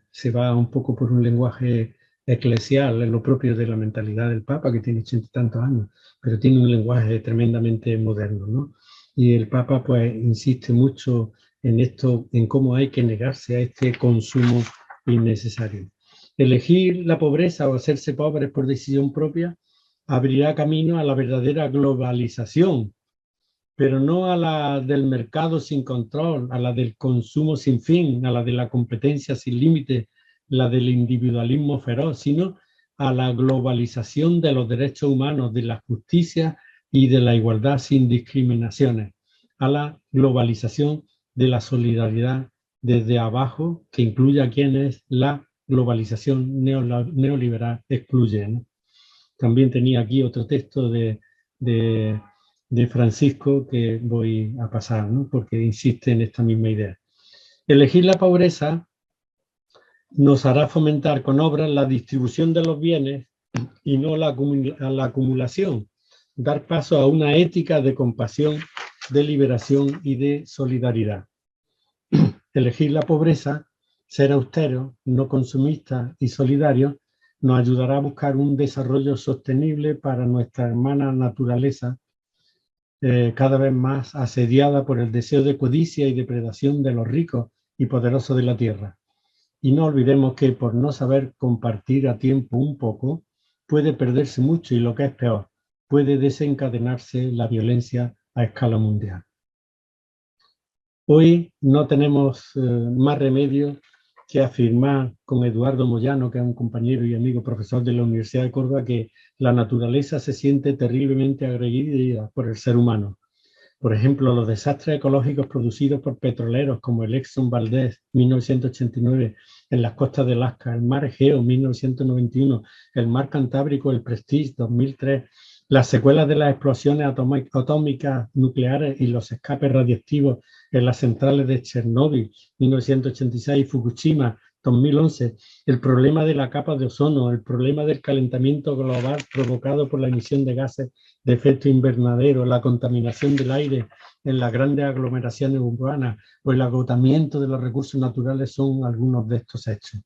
se va un poco por un lenguaje eclesial, en lo propio de la mentalidad del Papa, que tiene 80 y tantos años, pero tiene un lenguaje tremendamente moderno, ¿no? Y el Papa pues insiste mucho en esto, en cómo hay que negarse a este consumo innecesario. Elegir la pobreza o hacerse pobres por decisión propia abrirá camino a la verdadera globalización, pero no a la del mercado sin control, a la del consumo sin fin, a la de la competencia sin límite, la del individualismo feroz, sino a la globalización de los derechos humanos, de la justicia y de la igualdad sin discriminaciones, a la globalización de la solidaridad desde abajo, que incluye a quienes la globalización neoliberal excluye, ¿no? También tenía aquí otro texto de Francisco que voy a pasar, ¿no? Porque insiste en esta misma idea. Elegir la pobreza nos hará fomentar con obras la distribución de los bienes y no la acumulación, dar paso a una ética de compasión, de liberación y de solidaridad. Elegir la pobreza, ser austero, no consumista y solidario, nos ayudará a buscar un desarrollo sostenible para nuestra hermana naturaleza, cada vez más asediada por el deseo de codicia y depredación de los ricos y poderosos de la tierra. Y no olvidemos que por no saber compartir a tiempo un poco, puede perderse mucho y lo que es peor, puede desencadenarse la violencia a escala mundial. Hoy no tenemos más remedio que afirmar con Eduardo Moyano, que es un compañero y amigo profesor de la Universidad de Córdoba, que la naturaleza se siente terriblemente agredida por el ser humano. Por ejemplo, los desastres ecológicos producidos por petroleros como el Exxon Valdez 1989 en las costas de Alaska, el mar Egeo 1991, el mar Cantábrico, el Prestige 2003, las secuelas de las explosiones atómicas nucleares y los escapes radiactivos en las centrales de Chernóbil 1986 y Fukushima 2011, el problema de la capa de ozono, el problema del calentamiento global provocado por la emisión de gases de efecto invernadero, la contaminación del aire en las grandes aglomeraciones urbanas o el agotamiento de los recursos naturales son algunos de estos hechos.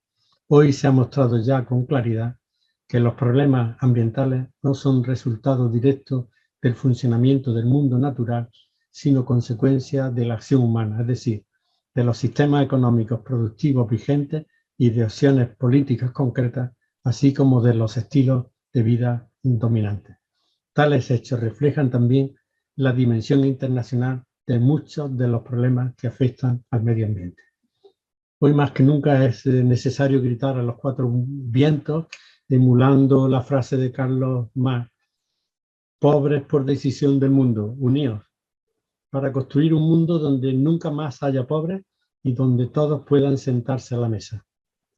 Hoy se ha mostrado ya con claridad que los problemas ambientales no son resultado directo del funcionamiento del mundo natural, sino consecuencia de la acción humana, es decir, de los sistemas económicos productivos vigentes y de acciones políticas concretas, así como de los estilos de vida dominantes. Tales hechos reflejan también la dimensión internacional de muchos de los problemas que afectan al medio ambiente. Hoy más que nunca es necesario gritar a los cuatro vientos, emulando la frase de Carlos Marx: pobres por decisión del mundo, unidos, para construir un mundo donde nunca más haya pobres y donde todos puedan sentarse a la mesa.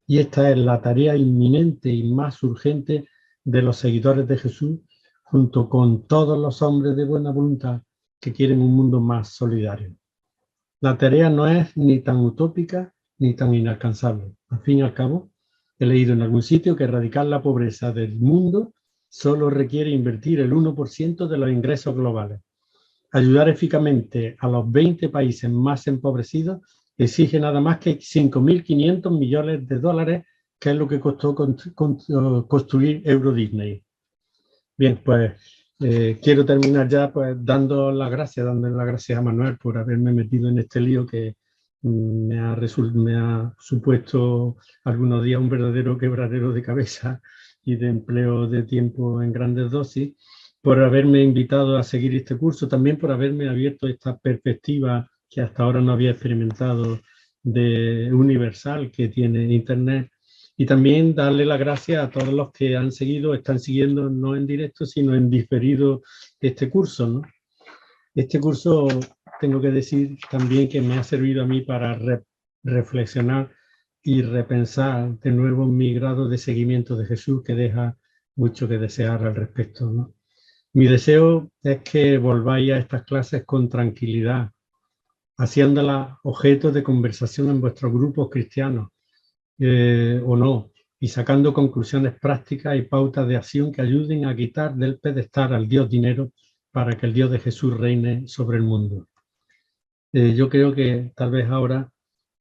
Y esta es la tarea inminente y más urgente de los seguidores de Jesús, junto con todos los hombres de buena voluntad que quieren un mundo más solidario. La tarea no es ni tan utópica ni tan inalcanzable. Al fin y al cabo, he leído en algún sitio que erradicar la pobreza del mundo solo requiere invertir el 1% de los ingresos globales. Ayudar eficazmente a los 20 países más empobrecidos exige nada más que 5.500 millones de dólares, que es lo que costó construir Euro Disney. Bien, pues quiero terminar ya pues dándole las gracias a Manuel por haberme metido en este lío que me ha supuesto algunos días un verdadero quebradero de cabeza y de empleo de tiempo en grandes dosis, por haberme invitado a seguir este curso, también por haberme abierto esta perspectiva que hasta ahora no había experimentado de universal que tiene Internet. Y también darle las gracias a todos los que han seguido, están siguiendo no en directo, sino en diferido este curso, ¿no? Este curso, tengo que decir también que me ha servido a mí para reflexionar y repensar de nuevo mi grado de seguimiento de Jesús, que deja mucho que desear al respecto, ¿no? Mi deseo es que volváis a estas clases con tranquilidad, haciéndolas objeto de conversación en vuestros grupos cristianos, o no, y sacando conclusiones prácticas y pautas de acción que ayuden a quitar del pedestal al Dios dinero para que el Dios de Jesús reine sobre el mundo. Yo creo que tal vez ahora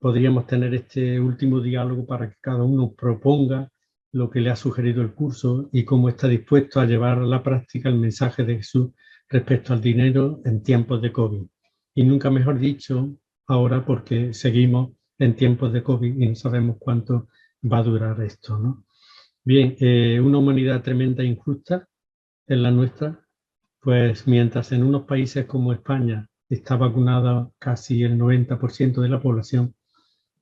podríamos tener este último diálogo para que cada uno proponga lo que le ha sugerido el curso y cómo está dispuesto a llevar a la práctica el mensaje de Jesús respecto al dinero en tiempos de COVID. Y nunca mejor dicho ahora, porque seguimos en tiempos de COVID y no sabemos cuánto va a durar esto, ¿no? Bien, una humanidad tremenda e injusta es la nuestra, pues mientras en unos países como España está vacunada casi el 90% de la población,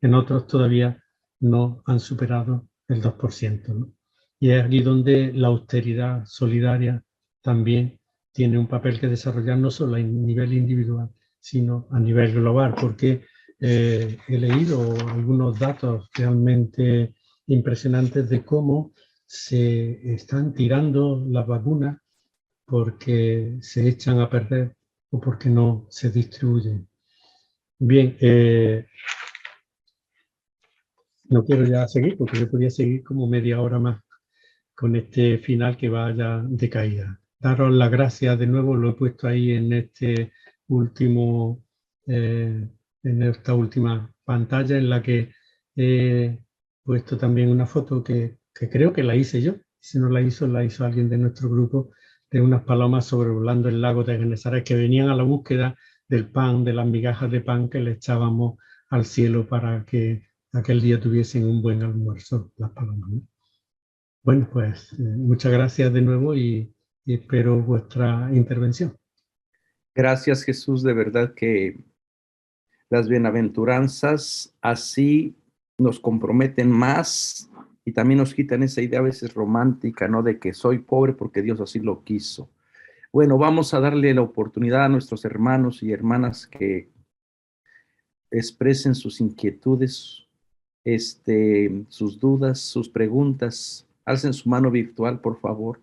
en otros todavía no han superado el 2%, ¿no? Y es aquí donde la austeridad solidaria también tiene un papel que desarrollar, no solo a nivel individual, sino a nivel global, porque he leído algunos datos realmente impresionantes de cómo se están tirando las vacunas porque se echan a perder o porque no se distribuyen. Bien, no quiero ya seguir porque yo podría seguir como media hora más con este final que vaya de caída. Daros las gracias de nuevo, lo he puesto ahí en este último, en esta última pantalla en la que he puesto también una foto que creo que la hice yo. Si no la hizo alguien de nuestro grupo, de unas palomas sobrevolando el lago de Genesaret que venían a la búsqueda del pan, de las migajas de pan que le echábamos al cielo para que aquel día tuviesen un buen almuerzo las palomas, ¿no? Bueno, pues muchas gracias de nuevo y espero vuestra intervención. Gracias, Jesús, de verdad que Las bienaventuranzas así nos comprometen más y también nos quitan esa idea a veces romántica, ¿no? De que soy pobre porque Dios así lo quiso. Bueno, vamos a darle la oportunidad a nuestros hermanos y hermanas que expresen sus inquietudes, sus dudas, sus preguntas. Alcen su mano virtual, por favor.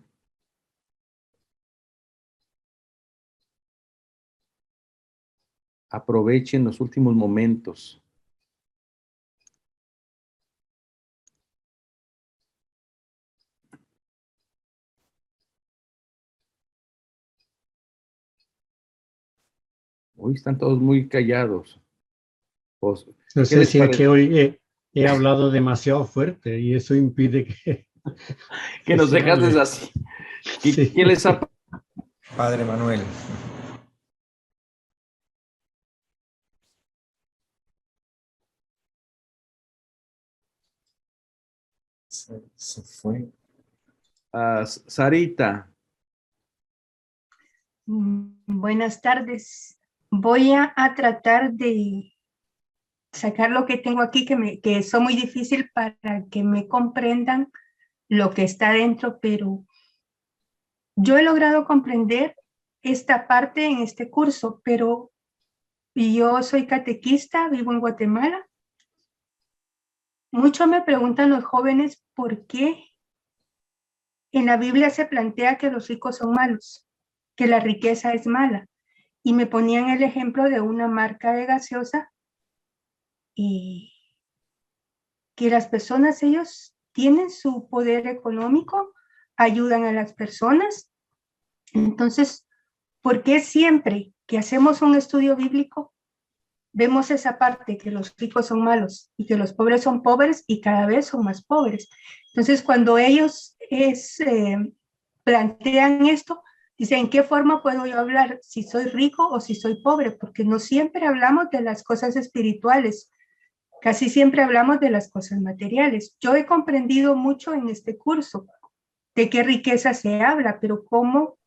Aprovechen los últimos momentos. Hoy están todos muy callados. Pues, No ¿qué sé les si es parece? que hoy he hablado demasiado fuerte y eso impide que, Que nos se dejaste hable. así. Sí. ¿Qué les ha... Padre Manuel. Se fue. Sarita? Buenas tardes. Voy a tratar de sacar lo que tengo aquí, que es muy difícil para que me comprendan lo que está dentro, pero yo he logrado comprender esta parte en este curso, pero yo soy catequista, vivo en Guatemala. Muchos me preguntan los jóvenes por qué en la Biblia se plantea que los ricos son malos, que la riqueza es mala. Y me ponían el ejemplo de una marca de gaseosa y que las personas, ellos tienen su poder económico, ayudan a las personas. Entonces, ¿por qué siempre que hacemos un estudio bíblico vemos esa parte que los ricos son malos y que los pobres son pobres y cada vez son más pobres? Entonces, cuando ellos plantean esto, dicen, ¿en qué forma puedo yo hablar si soy rico o si soy pobre? Porque no siempre hablamos de las cosas espirituales, casi siempre hablamos de las cosas materiales. Yo he comprendido mucho en este curso de qué riqueza se habla, pero cómo,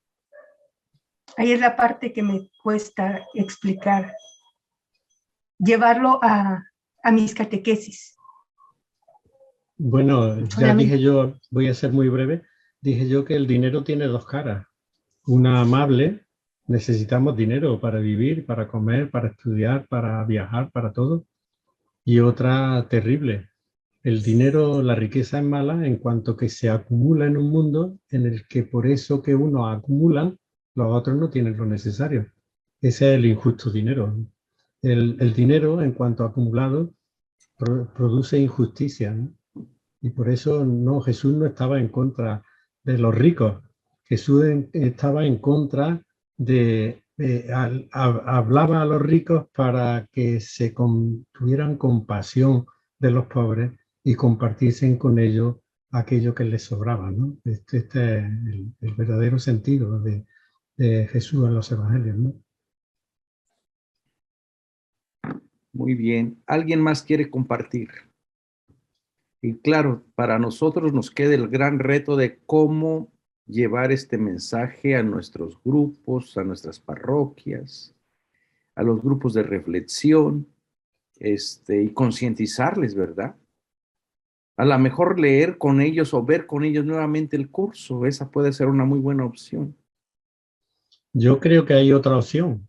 ahí es la parte que me cuesta explicar, llevarlo a mis catequesis. Bueno, ya dije yo, voy a ser muy breve, dije yo que el dinero tiene dos caras. Una amable, necesitamos dinero para vivir, para comer, para estudiar, para viajar, para todo. Y otra terrible. El dinero, la riqueza es mala en cuanto que se acumula en un mundo en el que por eso que unos acumulan, los otros no tienen lo necesario. Ese es el injusto dinero. El dinero, en cuanto acumulado, produce injusticia, ¿no? Y por eso no, Jesús no estaba en contra de los ricos. Jesús estaba en contra hablaba a los ricos para que tuvieran compasión de los pobres y compartiesen con ellos aquello que les sobraba, ¿no? Este es el verdadero sentido de Jesús en los evangelios, ¿no? Muy bien. ¿Alguien más quiere compartir? Y claro, para nosotros nos queda el gran reto de cómo llevar este mensaje a nuestros grupos, a nuestras parroquias, a los grupos de reflexión, y concientizarles, ¿verdad? A lo mejor leer con ellos o ver con ellos nuevamente el curso, esa puede ser una muy buena opción. Yo creo que hay otra opción,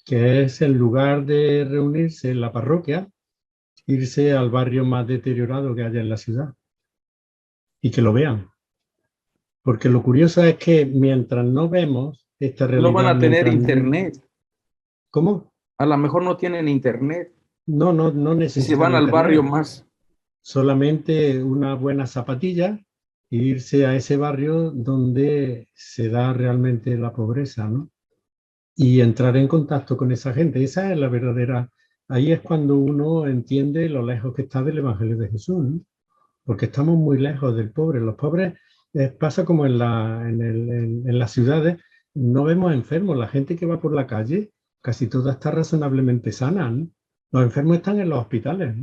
que es en lugar de reunirse en la parroquia, irse al barrio más deteriorado que haya en la ciudad y que lo vean. Porque lo curioso es que mientras no vemos esta No van realidad, a tener mientras... internet. ¿Cómo? A lo mejor no tienen internet. No Y se necesitan van al barrio internet. más. Solamente una buena zapatilla e irse a ese barrio donde se da realmente la pobreza, ¿no? Y entrar en contacto con esa gente. Esa es la verdadera... Ahí es cuando uno entiende lo lejos que está del Evangelio de Jesús, ¿no? Porque estamos muy lejos del pobre. Los pobres, pasa como en las ciudades, no vemos enfermos. La gente que va por la calle, casi toda está razonablemente sana, ¿no? Los enfermos están en los hospitales,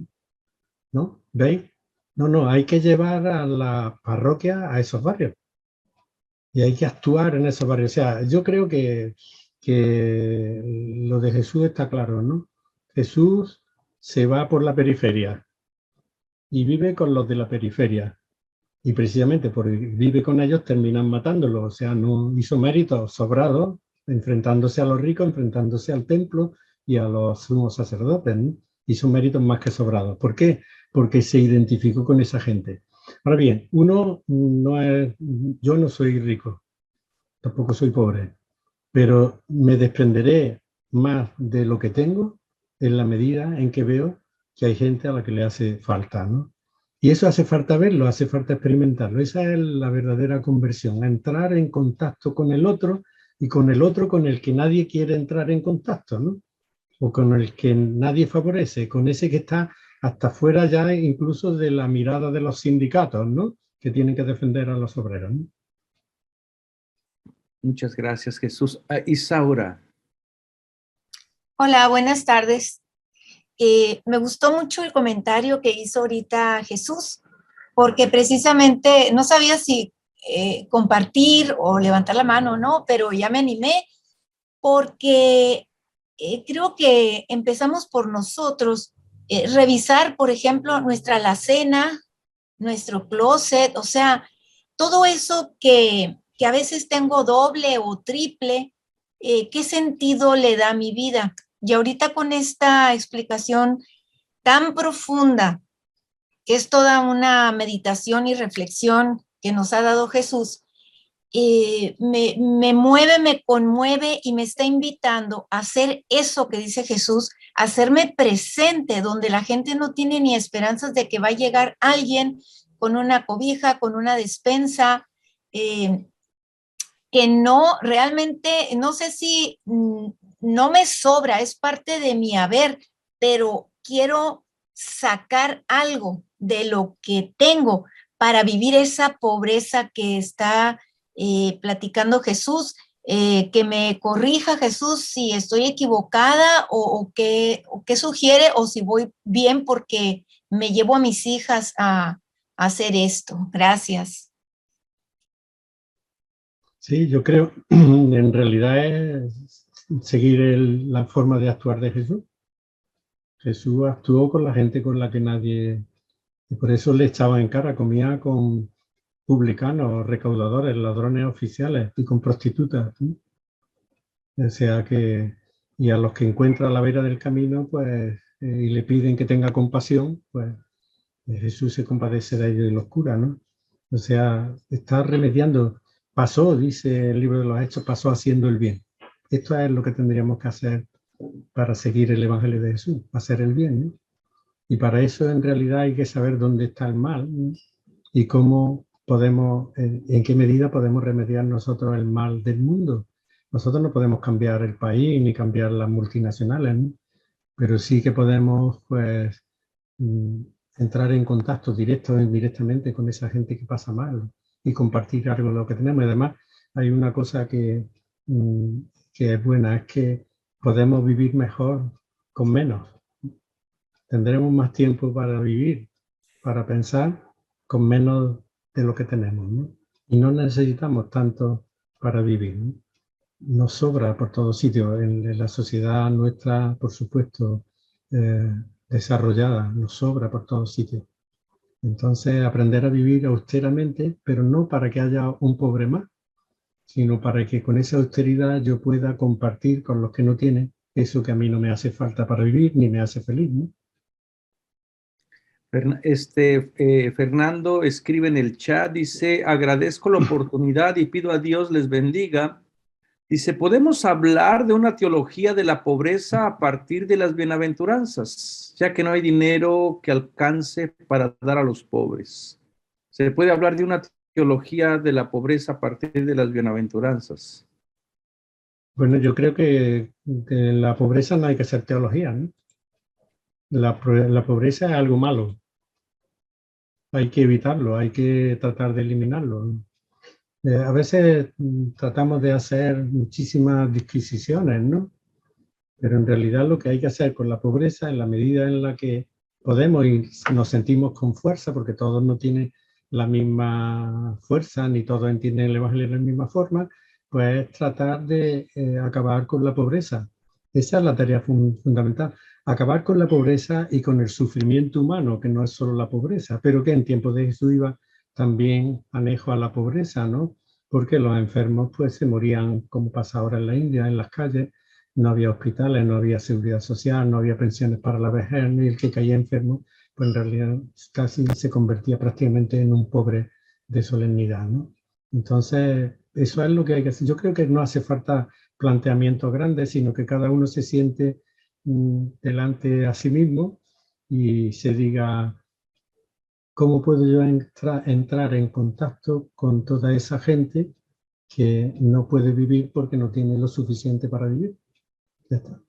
¿no? ¿Veis? No, hay que llevar a la parroquia a esos barrios y hay que actuar en esos barrios. O sea, yo creo que lo de Jesús está claro, ¿no? Jesús se va por la periferia y vive con los de la periferia. Y precisamente por vive con ellos terminan matándolo. O sea, no hizo méritos sobrados, enfrentándose a los ricos, enfrentándose al templo y a los sumos sacerdotes, ¿no? Hizo méritos más que sobrados. ¿Por qué? Porque se identificó con esa gente. Ahora bien, yo no soy rico, tampoco soy pobre, pero me desprenderé más de lo que tengo en la medida en que veo que hay gente a la que le hace falta, ¿no? Y eso hace falta verlo, hace falta experimentarlo. Esa es la verdadera conversión, entrar en contacto con el otro y con el otro con el que nadie quiere entrar en contacto, ¿no? O con el que nadie favorece, con ese que está hasta fuera ya incluso de la mirada de los sindicatos, ¿no? Que tienen que defender a los obreros, ¿no? Muchas gracias, Jesús. Isaura. Hola, buenas tardes. Me gustó mucho el comentario que hizo ahorita Jesús, porque precisamente no sabía si compartir o levantar la mano, ¿no? Pero ya me animé porque creo que empezamos por nosotros, revisar, por ejemplo, nuestra alacena, nuestro closet, o sea, todo eso que a veces tengo doble o triple, ¿qué sentido le da a mi vida? Y ahorita con esta explicación tan profunda, que es toda una meditación y reflexión que nos ha dado Jesús, me mueve, me conmueve y me está invitando a hacer eso que dice Jesús, a hacerme presente donde la gente no tiene ni esperanzas de que va a llegar alguien con una cobija, con una despensa, que no, realmente, no sé si no me sobra, es parte de mi haber, pero quiero sacar algo de lo que tengo para vivir esa pobreza que está platicando Jesús, que me corrija Jesús si estoy equivocada o qué sugiere o si voy bien porque me llevo a mis hijas a hacer esto. Gracias. Sí, yo creo en realidad es seguir la forma de actuar de Jesús. Jesús actuó con la gente con la que nadie, y por eso le echaba en cara, comía con publicanos, recaudadores, ladrones oficiales y con prostitutas, ¿sí? O sea que, y a los que encuentra a la vera del camino, pues, y le piden que tenga compasión, pues Jesús se compadece de ellos y los cura, ¿no? O sea, está remediando. Pasó, dice el libro de los Hechos, pasó haciendo el bien. Esto es lo que tendríamos que hacer para seguir el Evangelio de Jesús, hacer el bien, ¿no? Y para eso en realidad hay que saber dónde está el mal, ¿no? Y cómo podemos, en qué medida podemos remediar nosotros el mal del mundo. Nosotros no podemos cambiar el país ni cambiar las multinacionales, ¿no? Pero sí que podemos, pues, entrar en contacto directo o indirectamente con esa gente que pasa mal y compartir algo de lo que tenemos. Y además hay una cosa que es buena, es que podemos vivir mejor con menos. Tendremos más tiempo para vivir, para pensar con menos de lo que tenemos, ¿no? Y no necesitamos tanto para vivir, ¿no? Nos sobra por todos sitios. En la sociedad nuestra, por supuesto, desarrollada, nos sobra por todos sitios. Entonces, aprender a vivir austeramente, pero no para que haya un pobre más, sino para que con esa austeridad yo pueda compartir con los que no tienen eso que a mí no me hace falta para vivir ni me hace feliz, ¿no? Fernando escribe en el chat, dice, agradezco la oportunidad y pido a Dios les bendiga. Dice, ¿podemos hablar de una teología de la pobreza a partir de las bienaventuranzas, ya que no hay dinero que alcance para dar a los pobres? ¿Se puede hablar de una teología de la pobreza a partir de las bienaventuranzas? Bueno, yo creo que de la pobreza no hay que hacer teología, ¿no? La pobreza es algo malo. Hay que evitarlo, hay que tratar de eliminarlo. A veces tratamos de hacer muchísimas disquisiciones, ¿no? Pero en realidad lo que hay que hacer con la pobreza, en la medida en la que podemos y nos sentimos con fuerza, porque todos no tienen la misma fuerza, ni todos entienden el Evangelio de la misma forma, pues tratar de acabar con la pobreza. Esa es la tarea fundamental. acabar con la pobreza y con el sufrimiento humano, que no es solo la pobreza, pero que en tiempos de Jesús iba también anejo a la pobreza, ¿no? Porque los enfermos pues se morían, como pasa ahora en la India, en las calles, no había hospitales, no había seguridad social, no había pensiones para la vejez, y el que caía enfermo, pues en realidad casi se convertía prácticamente en un pobre de solemnidad, ¿no? Entonces, eso es lo que hay que hacer. Yo creo que no hace falta planteamientos grandes, sino que cada uno se siente delante a sí mismo y se diga, ¿cómo puedo yo entrar en contacto con toda esa gente que no puede vivir porque no tiene lo suficiente para vivir? Ya está.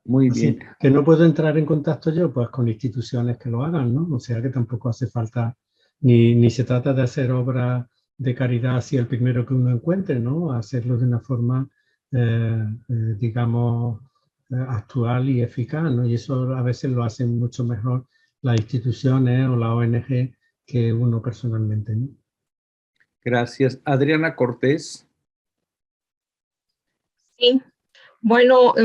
Muy Así bien. que no puedo entrar en contacto yo, pues con instituciones que lo hagan, ¿no? O sea que tampoco hace falta, ni se trata de hacer obras de caridad así el primero que uno encuentre, ¿no? Hacerlo de una forma, digamos, actual y eficaz, ¿no? Y eso a veces lo hacen mucho mejor las instituciones o la ONG que uno personalmente, ¿no? Gracias. Adriana Cortés. Sí, bueno,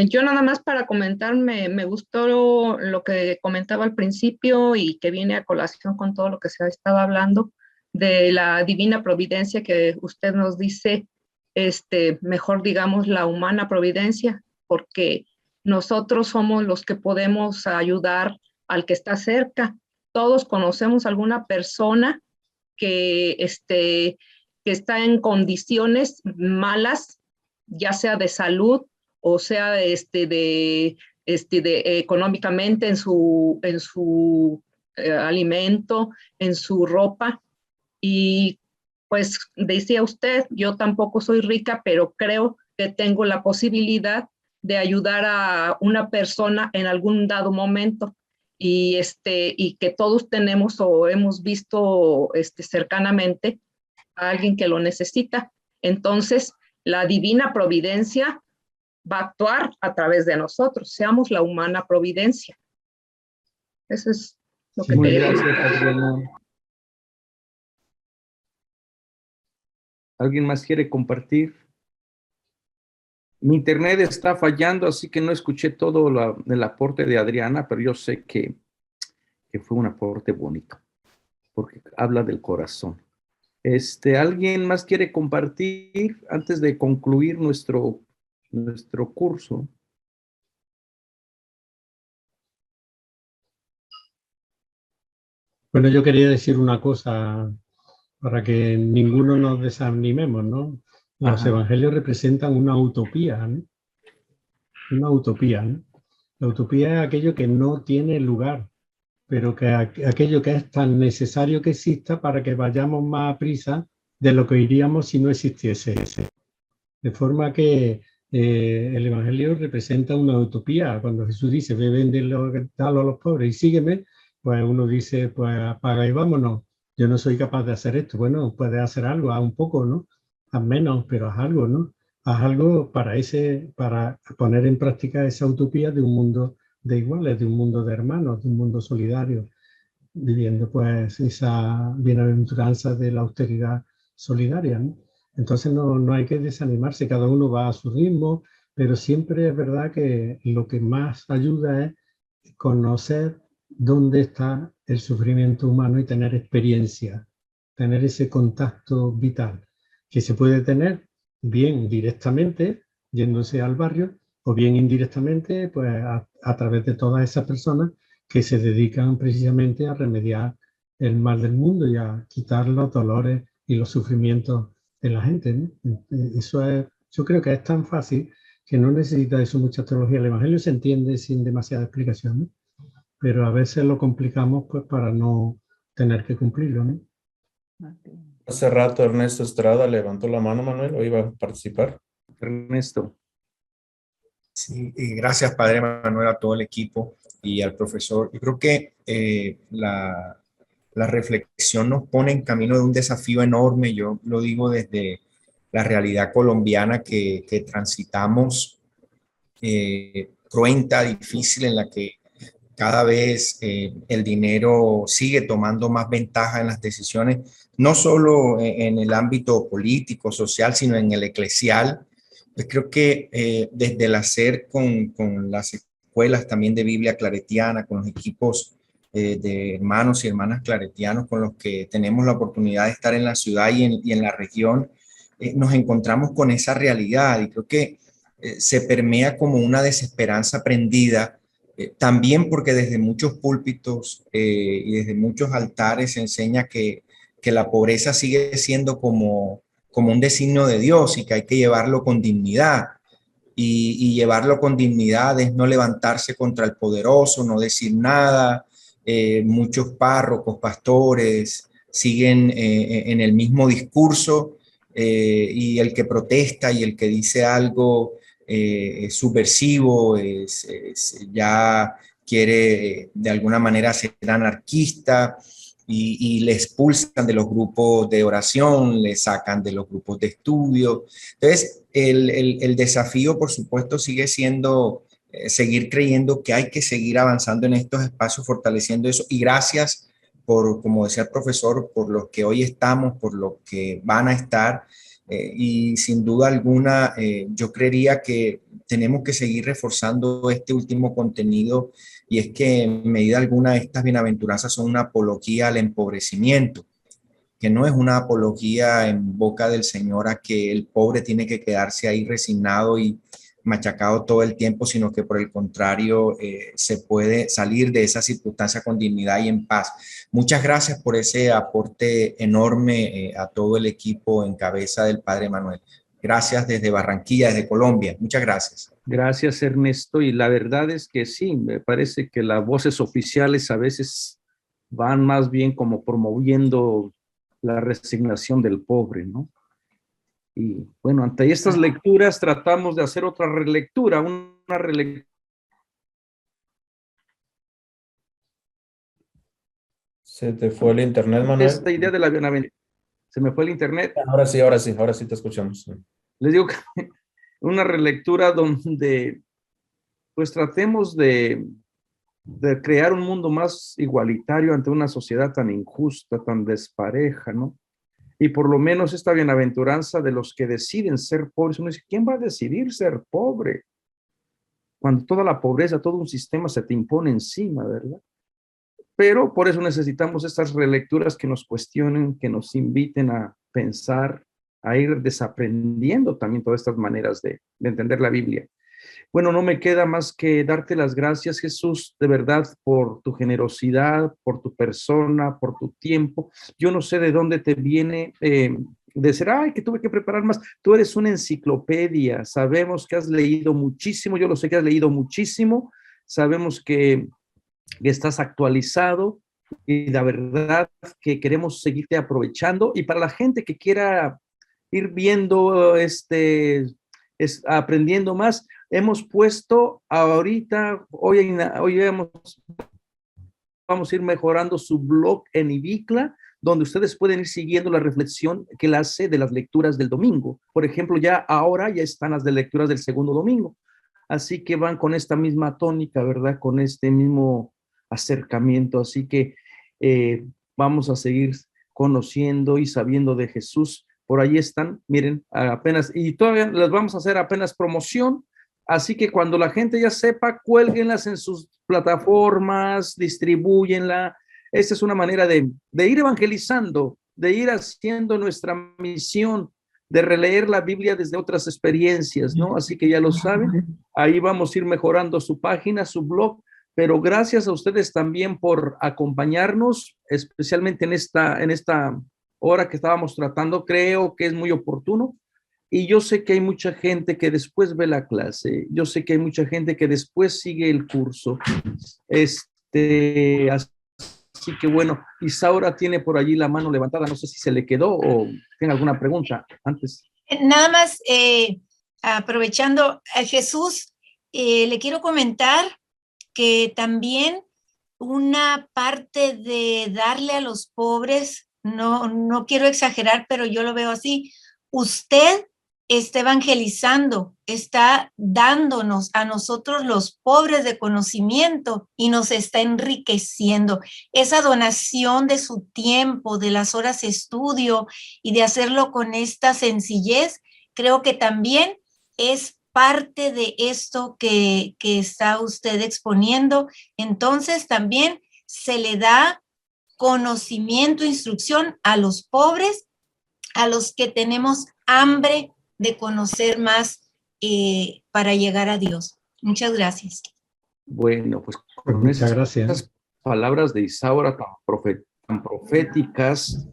yo nada más para comentar, me gustó lo que comentaba al principio y que viene a colación con todo lo que se ha estado hablando de la divina providencia que usted nos dice, mejor digamos la humana providencia, porque nosotros somos los que podemos ayudar al que está cerca. Todos conocemos alguna persona que está en condiciones malas, ya sea de salud o sea económicamente en su alimento, en su ropa. Y pues decía usted, yo tampoco soy rica, pero creo que tengo la posibilidad de ayudar a una persona en algún dado momento. Y que todos tenemos o hemos visto cercanamente a alguien que lo necesita. Entonces, la divina providencia va a actuar a través de nosotros, seamos la humana providencia. Eso es lo que Muy quería gracias, decir. Adriana. ¿Alguien más quiere compartir? Mi internet está fallando, así que no escuché todo el aporte de Adriana, pero yo sé que fue un aporte bonito, porque habla del corazón. ¿Alguien más quiere compartir antes de concluir nuestro curso? Bueno, yo quería decir una cosa para que ninguno nos desanimemos, ¿no? Los evangelios representan una utopía, ¿no? Una utopía, ¿no? La utopía es aquello que no tiene lugar, pero que aquello que es tan necesario que exista para que vayamos más a prisa de lo que iríamos si no existiese. De forma que el Evangelio representa una utopía. Cuando Jesús dice, ve, véndelo, dalo a los pobres y sígueme, pues uno dice, pues apaga y vámonos. Yo no soy capaz de hacer esto. Bueno, puedes hacer algo, haz un poco, ¿no? Haz menos, pero haz algo, ¿no? Haz algo para poner en práctica esa utopía de un mundo de iguales, de un mundo de hermanos, de un mundo solidario, viviendo pues esa bienaventuranza de la austeridad solidaria, ¿no? Entonces no hay que desanimarse, cada uno va a su ritmo, pero siempre es verdad que lo que más ayuda es conocer dónde está el sufrimiento humano y tener experiencia, tener ese contacto vital, que se puede tener bien directamente, yéndose al barrio, o bien indirectamente, pues a través de todas esas personas que se dedican precisamente a remediar el mal del mundo y a quitar los dolores y los sufrimientos de la gente, ¿no? Eso es, yo creo que es tan fácil que no necesita eso mucha teología. El Evangelio se entiende sin demasiada explicación, ¿no? Pero a veces lo complicamos pues para no tener que cumplirlo, ¿no? Hace rato Ernesto Estrada levantó la mano, Manuel, o iba a participar. Ernesto. Sí, y gracias, Padre Manuel, a todo el equipo y al profesor. Yo creo que la reflexión nos pone en camino de un desafío enorme. Yo lo digo desde la realidad colombiana que transitamos, cruenta, difícil, en la que cada vez el dinero sigue tomando más ventaja en las decisiones, no solo en el ámbito político, social, sino en el eclesial. Pues creo que desde el hacer con las escuelas también de Biblia claretiana, con los equipos de hermanos y hermanas claretianos con los que tenemos la oportunidad de estar en la ciudad y en la región, nos encontramos con esa realidad y creo que se permea como una desesperanza aprendida, también porque desde muchos púlpitos y desde muchos altares se enseña que la pobreza sigue siendo como un designio de Dios y que hay que llevarlo con dignidad. Y llevarlo con dignidad es no levantarse contra el poderoso, no decir nada. Muchos párrocos, pastores siguen en el mismo discurso y el que protesta y el que dice algo es subversivo, ya quiere de alguna manera ser anarquista y le expulsan de los grupos de oración, le sacan de los grupos de estudio. Entonces, el desafío, por supuesto, sigue siendo seguir creyendo que hay que seguir avanzando en estos espacios, fortaleciendo eso. Y gracias por, como decía el profesor, por los que hoy estamos, por los que van a estar. Y sin duda alguna, yo creería que tenemos que seguir reforzando este último contenido, y es que en medida alguna estas bienaventuranzas son una apología al empobrecimiento, que no es una apología en boca del Señor a que el pobre tiene que quedarse ahí resignado y machacado todo el tiempo, sino que por el contrario se puede salir de esa circunstancia con dignidad y en paz. Muchas gracias por ese aporte enorme a todo el equipo en cabeza del Padre Manuel. Gracias desde Barranquilla, desde Colombia. Muchas gracias. Gracias, Ernesto. Y la verdad es que sí, me parece que las voces oficiales a veces van más bien como promoviendo la resignación del pobre, ¿no? Y bueno, ante estas lecturas tratamos de hacer otra relectura, una relectura. ¿Se te fue el internet, Manuel? Esta idea de la bienaventuranza. Se me fue el internet. Ahora sí te escuchamos. Les digo que una relectura donde pues tratemos de crear un mundo más igualitario ante una sociedad tan injusta, tan despareja, ¿no? Y por lo menos esta bienaventuranza de los que deciden ser pobres. Uno dice, ¿quién va a decidir ser pobre? Cuando toda la pobreza, todo un sistema se te impone encima, ¿verdad? Pero por eso necesitamos estas relecturas que nos cuestionen, que nos inviten a pensar, a ir desaprendiendo también todas estas maneras de entender la Biblia. Bueno, no me queda más que darte las gracias, Jesús, de verdad, por tu generosidad, por tu persona, por tu tiempo. Yo no sé de dónde te viene de ser, ay, que tuve que preparar más. Tú eres una enciclopedia. Sabemos que has leído muchísimo. Yo lo sé que has leído muchísimo. Sabemos que estás actualizado y la verdad que queremos seguirte aprovechando. Y para la gente que quiera ir viendo, aprendiendo más, hemos puesto ahorita, hoy vamos a ir mejorando su blog en Ibicla, donde ustedes pueden ir siguiendo la reflexión que él hace de las lecturas del domingo. Por ejemplo, ahora ya están las de lecturas del segundo domingo. Así que van con esta misma tónica, ¿verdad? Con este mismo acercamiento. Así que vamos a seguir conociendo y sabiendo de Jesús. Por ahí están, miren, apenas, y todavía les vamos a hacer apenas promoción. Así que cuando la gente ya sepa, cuélguenlas en sus plataformas, distribúyenla. Esta es una manera de ir evangelizando, de ir haciendo nuestra misión, de releer la Biblia desde otras experiencias, ¿no? Así que ya lo saben, ahí vamos a ir mejorando su página, su blog, pero gracias a ustedes también por acompañarnos, especialmente en esta hora que estábamos tratando. Creo que es muy oportuno. Y yo sé que hay mucha gente que después ve la clase, yo sé que hay mucha gente que después sigue el curso. Así que bueno, Isaura tiene por allí la mano levantada, no sé si se le quedó o tiene alguna pregunta antes. Nada más, aprovechando a Jesús, le quiero comentar que también una parte de darle a los pobres, no quiero exagerar, pero yo lo veo así, usted está evangelizando, está dándonos a nosotros los pobres de conocimiento y nos está enriqueciendo. Esa donación de su tiempo, de las horas de estudio y de hacerlo con esta sencillez, creo que también es parte de esto que está usted exponiendo. Entonces también se le da conocimiento, instrucción a los pobres, a los que tenemos hambre de conocer más para llegar a Dios. Muchas gracias. Bueno, pues Pues con muchas esas gracias. palabras de Isaura tan proféticas,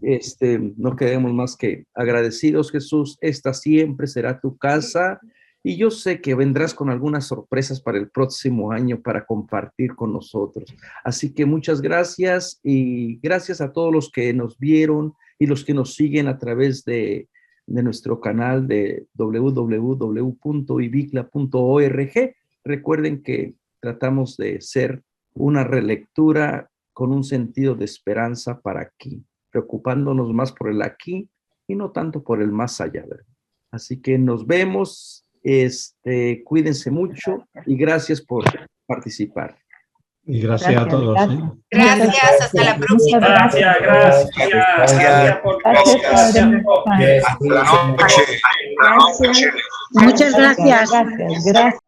no quedemos más que agradecidos, Jesús. Esta siempre será tu casa y yo sé que vendrás con algunas sorpresas para el próximo año para compartir con nosotros. Así que muchas gracias y gracias a todos los que nos vieron y los que nos siguen a través de nuestro canal de www.ibicla.org. Recuerden que tratamos de ser una relectura con un sentido de esperanza para aquí, preocupándonos más por el aquí y no tanto por el más allá, ¿verdad? Así que nos vemos, cuídense mucho y gracias por participar. Y gracias a todos. Gracias, hasta la próxima. Gracias por todo. Hasta la noche. Muchas gracias. Gracias.